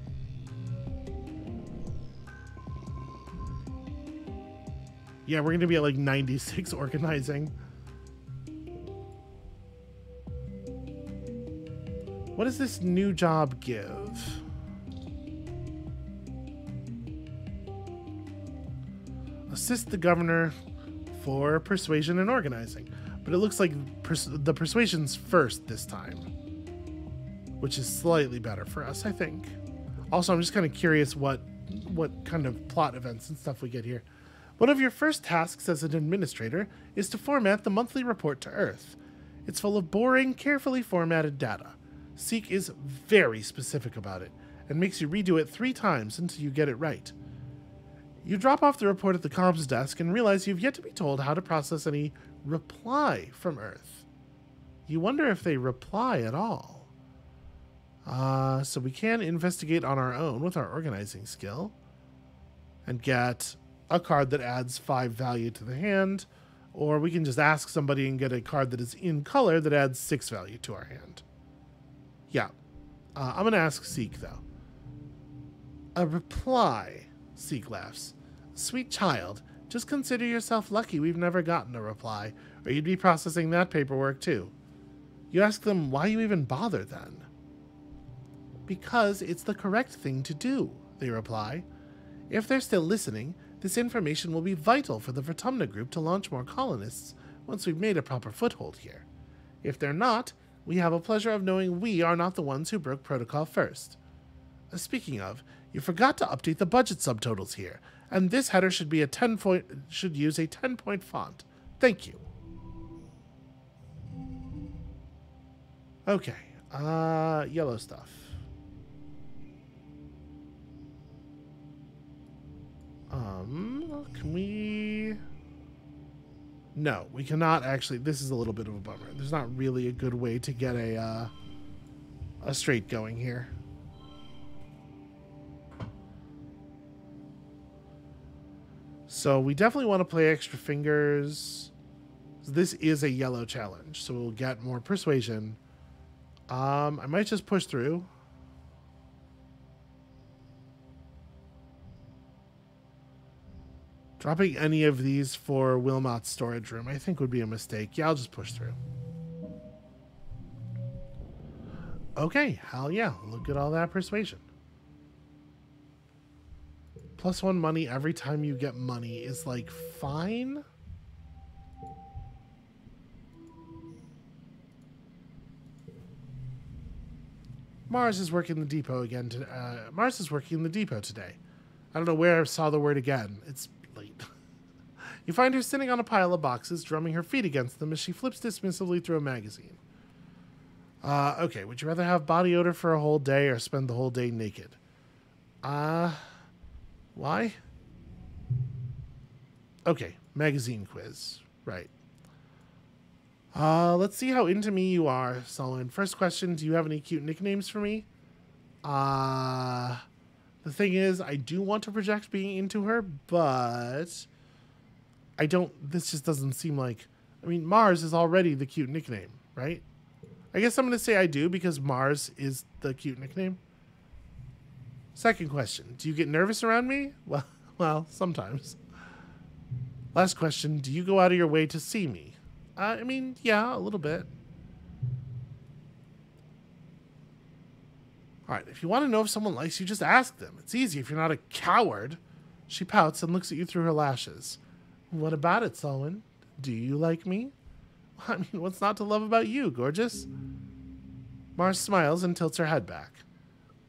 Yeah, we're gonna be at like 96 organizing. What does this new job give? Assist the governor for persuasion and organizing. But it looks like the persuasion's first this time, which is slightly better for us, I think. Also, I'm just kind of curious what kind of plot events and stuff we get here. One of your first tasks as an administrator is to format the monthly report to Earth. It's full of boring, carefully formatted data. Seek is very specific about it and makes you redo it 3 times until you get it right. You drop off the report at the comms desk and realize you've yet to be told how to process any reply from Earth. You wonder if they reply at all. So we can investigate on our own with our organizing skill and get a card that adds 5 value to the hand, or we can just ask somebody and get a card that is in color that adds 6 value to our hand. Yeah. I'm going to ask Seek, though. A reply, Seek laughs. Sweet child, just consider yourself lucky we've never gotten a reply, or you'd be processing that paperwork too. You ask them why you even bother then. Because it's the correct thing to do, they reply. If they're still listening, this information will be vital for the Vertumna group to launch more colonists once we've made a proper foothold here. If they're not, we have a pleasure of knowing we are not the ones who broke protocol first. Speaking of, you forgot to update the budget subtotals here, and this header should be should use a 10-point font. Thank you. Okay, yellow stuff. Can we... No, we cannot actually. This is a little bit of a bummer. There's not really a good way to get a straight going here. So we definitely want to play extra fingers. This is a yellow challenge, so we'll get more persuasion. I might just push through. Dropping any of these for Wilmot's storage room, I think, would be a mistake. Yeah, I'll just push through. Okay, hell yeah. Look at all that persuasion. +1 money every time you get money is, like, fine? Mars is working the depot again. Mars is working the depot today. I don't know where I saw the word again. It's late. You find her sitting on a pile of boxes, drumming her feet against them as she flips dismissively through a magazine. Okay, would you rather have body odor for a whole day or spend the whole day naked? Why? Okay, magazine quiz. Right. Let's see how into me you are, Solon. First question, do you have any cute nicknames for me? The thing is, I do want to project being into her, but I don't, this just doesn't seem like, I mean, Mars is already the cute nickname, right? I guess I'm going to say I do because Mars is the cute nickname. Second question, do you get nervous around me? Well, sometimes. Last question, do you go out of your way to see me? I mean, yeah, a little bit. All right, if you want to know if someone likes you, just ask them. It's easy if you're not a coward. She pouts and looks at you through her lashes. What about it, Solon? Do you like me? I mean, what's not to love about you, gorgeous? Mars smiles and tilts her head back.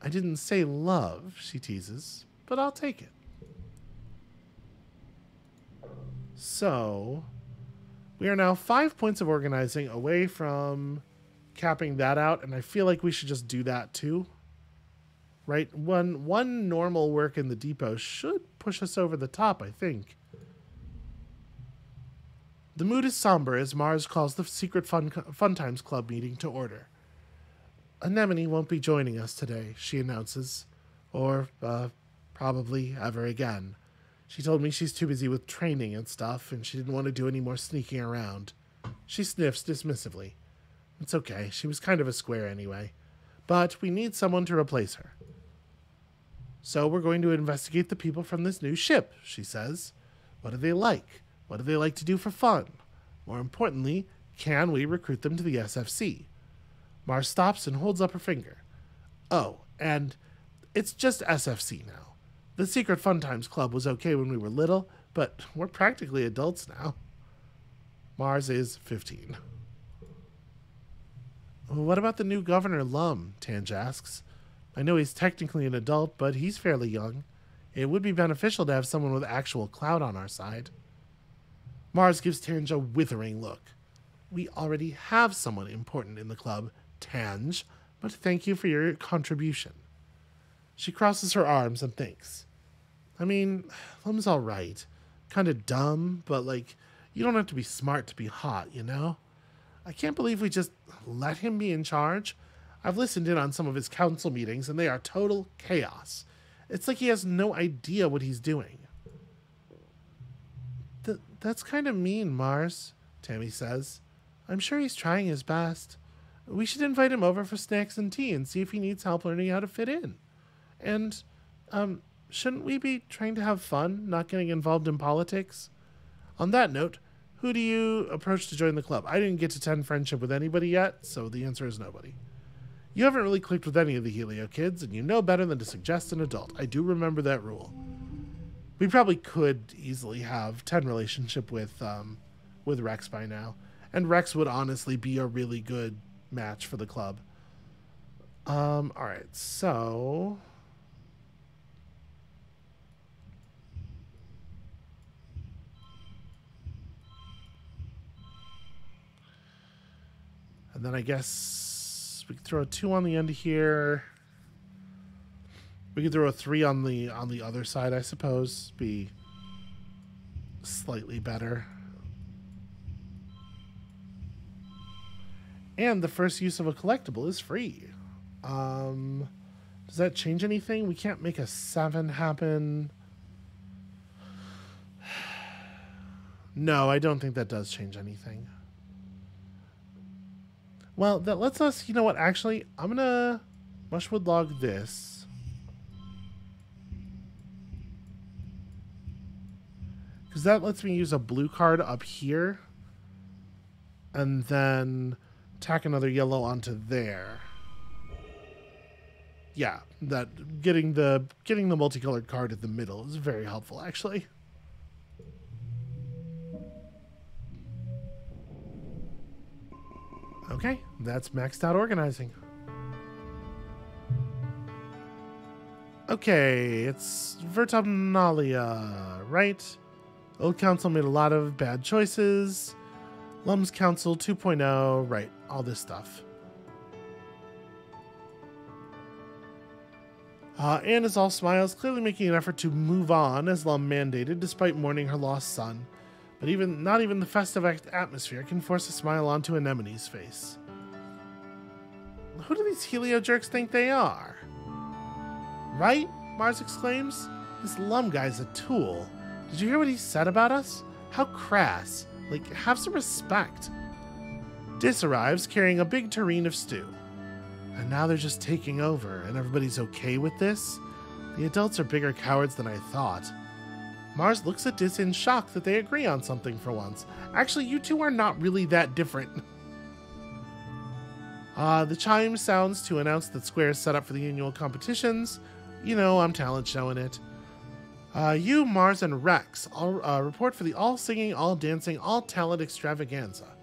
I didn't say love, she teases, but I'll take it. So, we are now 5 points of organizing away from capping that out, and I feel like we should just do that too. Right? One normal work in the depot should push us over the top, I think. The mood is somber as Mars calls the secret Fun Times Club meeting to order. Anemone won't be joining us today, she announces. Or, probably ever again. She told me she's too busy with training and stuff, and she didn't want to do any more sneaking around. She sniffs dismissively. It's okay, she was kind of a square anyway. But we need someone to replace her. So we're going to investigate the people from this new ship, she says. What do they like? What do they like to do for fun? More importantly, can we recruit them to the SFC? Mars stops and holds up her finger. Oh, and it's just SFC now. The Secret Fun Times Club was okay when we were little, but we're practically adults now. Mars is 15. What about the new Governor Lum? Tange asks. I know he's technically an adult, but he's fairly young. It would be beneficial to have someone with actual clout on our side. Mars gives Tange a withering look. We already have someone important in the club, Tange, but thank you for your contribution. She crosses her arms and thinks. I mean, Lum's all right. Kind of dumb, but, like, you don't have to be smart to be hot, you know? I can't believe we just let him be in charge. I've listened in on some of his council meetings, and they are total chaos. It's like he has no idea what he's doing. That's kind of mean, Mars, Tammy says. I'm sure he's trying his best. We should invite him over for snacks and tea and see if he needs help learning how to fit in. And, shouldn't we be trying to have fun, not getting involved in politics? On that note, who do you approach to join the club? I didn't get to 10 friendship with anybody yet, so the answer is nobody. You haven't really clicked with any of the Helio kids, and you know better than to suggest an adult. I do remember that rule. We probably could easily have 10 relationship with Rex by now. And Rex would honestly be a really good match for the club. Alright, so... And then I guess we could throw a 2 on the end here. We could throw a 3 on the other side, I suppose. Be slightly better. And the first use of a collectible is free. Does that change anything? We can't make a 7 happen. No, I don't think that does change anything. Well, that lets us, you know what, actually, I'm gonna mushwood log this. Because that lets me use a blue card up here. And then tack another yellow onto there. Yeah, that getting the multicolored card in the middle is very helpful, actually. Okay, that's maxed out organizing. Okay, it's Vertumnalia, right? Old Council made a lot of bad choices. Lum's Council 2.0, right, all this stuff. Anne is all smiles, clearly making an effort to move on as Lum mandated, despite mourning her lost son. But not even the festive atmosphere can force a smile onto Anemone's face. Who do these Helio jerks think they are? Right? Mars exclaims. This Lum guy's a tool. Did you hear what he said about us? How crass. Like, have some respect. Dis arrives carrying a big tureen of stew. And now they're just taking over, and everybody's okay with this? The adults are bigger cowards than I thought. Mars looks at Dis in shock that they agree on something for once. Actually, you two are not really that different. The chime sounds to announce that Square is set up for the annual competitions. You know, I'm talent showing it. You, Mars, and Rex all report for the all-singing, all-dancing, all-talent extravaganza.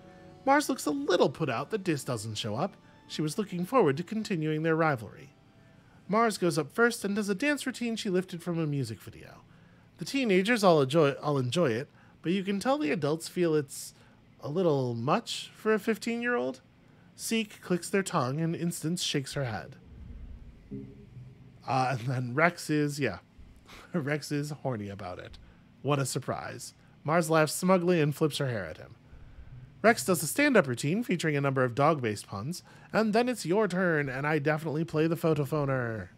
Mars looks a little put out that Dis doesn't show up. She was looking forward to continuing their rivalry. Mars goes up first and does a dance routine she lifted from a music video. The teenagers all enjoy it, but you can tell the adults feel it's a little much for a 15-year-old. Seek clicks their tongue and Instance shakes her head. And then Rex is horny about it. What a surprise. Mars laughs smugly and flips her hair at him. Rex does a stand-up routine featuring a number of dog-based puns, and then it's your turn, and I definitely play the photophoner.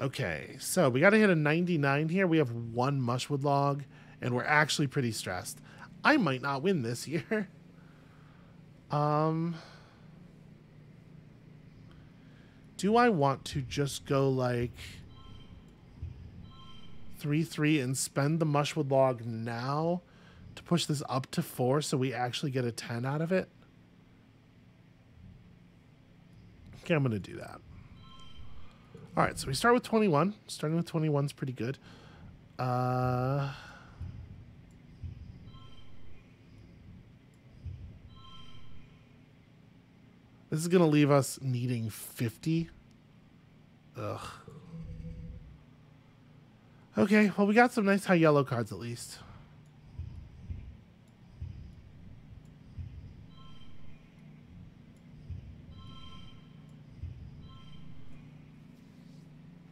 Okay, so we got to hit a 99 here. We have 1 mushwood log, and we're actually pretty stressed. I might not win this year. Do I want to just go like 3-3 and spend the mushwood log now to push this up to 4 so we actually get a 10 out of it? Okay, I'm going to do that. All right, so we start with 21. Starting with 21 is pretty good. This is going to leave us needing 50. Ugh. Okay, well, we got some nice high yellow cards at least.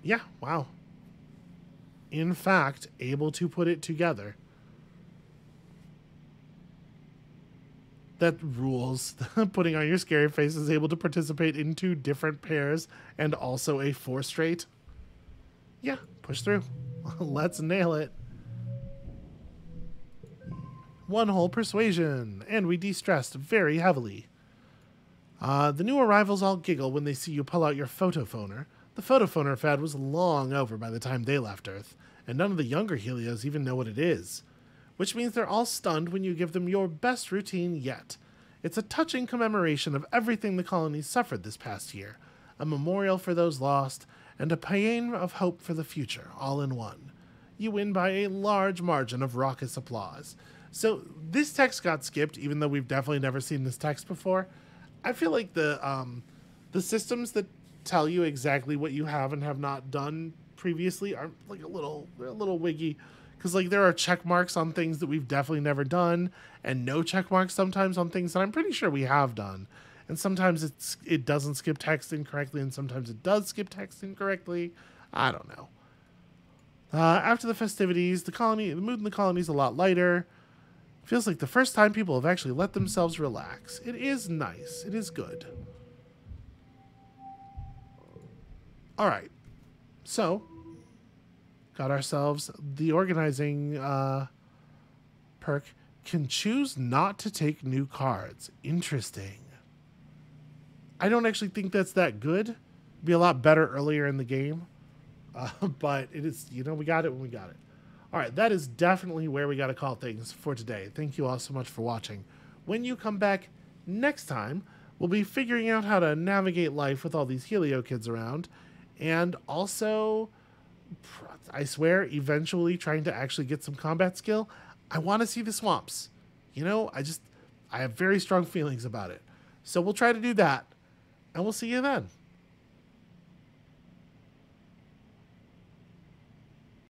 Yeah, wow. In fact, able to put it together. That rules. Putting on your scary face is able to participate in 2 different pairs and also a 4 straight. Yeah, push through. Let's nail it. 1 whole persuasion, and we de-stressed very heavily. The new arrivals all giggle when they see you pull out your photophoner. The photophoner fad was long over by the time they left Earth, and none of the younger Helios even know what it is. Which means they're all stunned when you give them your best routine yet. It's a touching commemoration of everything the colony suffered this past year, a memorial for those lost, and a paean of hope for the future, all in one. You win by a large margin of raucous applause. So this text got skipped, even though we've definitely never seen this text before. I feel like the systems that tell you exactly what you have and have not done previously are like a little wiggy. Because, like, there are check marks on things that we've definitely never done, and no check marks sometimes on things that I'm pretty sure we have done. And sometimes it doesn't skip text incorrectly, and sometimes it does skip text incorrectly. I don't know. After the festivities, the mood in the colony is a lot lighter. Feels like the first time people have actually let themselves relax. It is nice. It is good. All right. So got ourselves the organizing perk. Can choose not to take new cards. Interesting. I don't actually think that's that good. It'd be a lot better earlier in the game. But it is, we got it when we got it. All right, that is definitely where we got to call things for today. Thank you all so much for watching. When you come back next time, we'll be figuring out how to navigate life with all these Helio kids around. And also, I swear, eventually trying to actually get some combat skill. I want to see the swamps. I have very strong feelings about it. So we'll try to do that, and we'll see you then.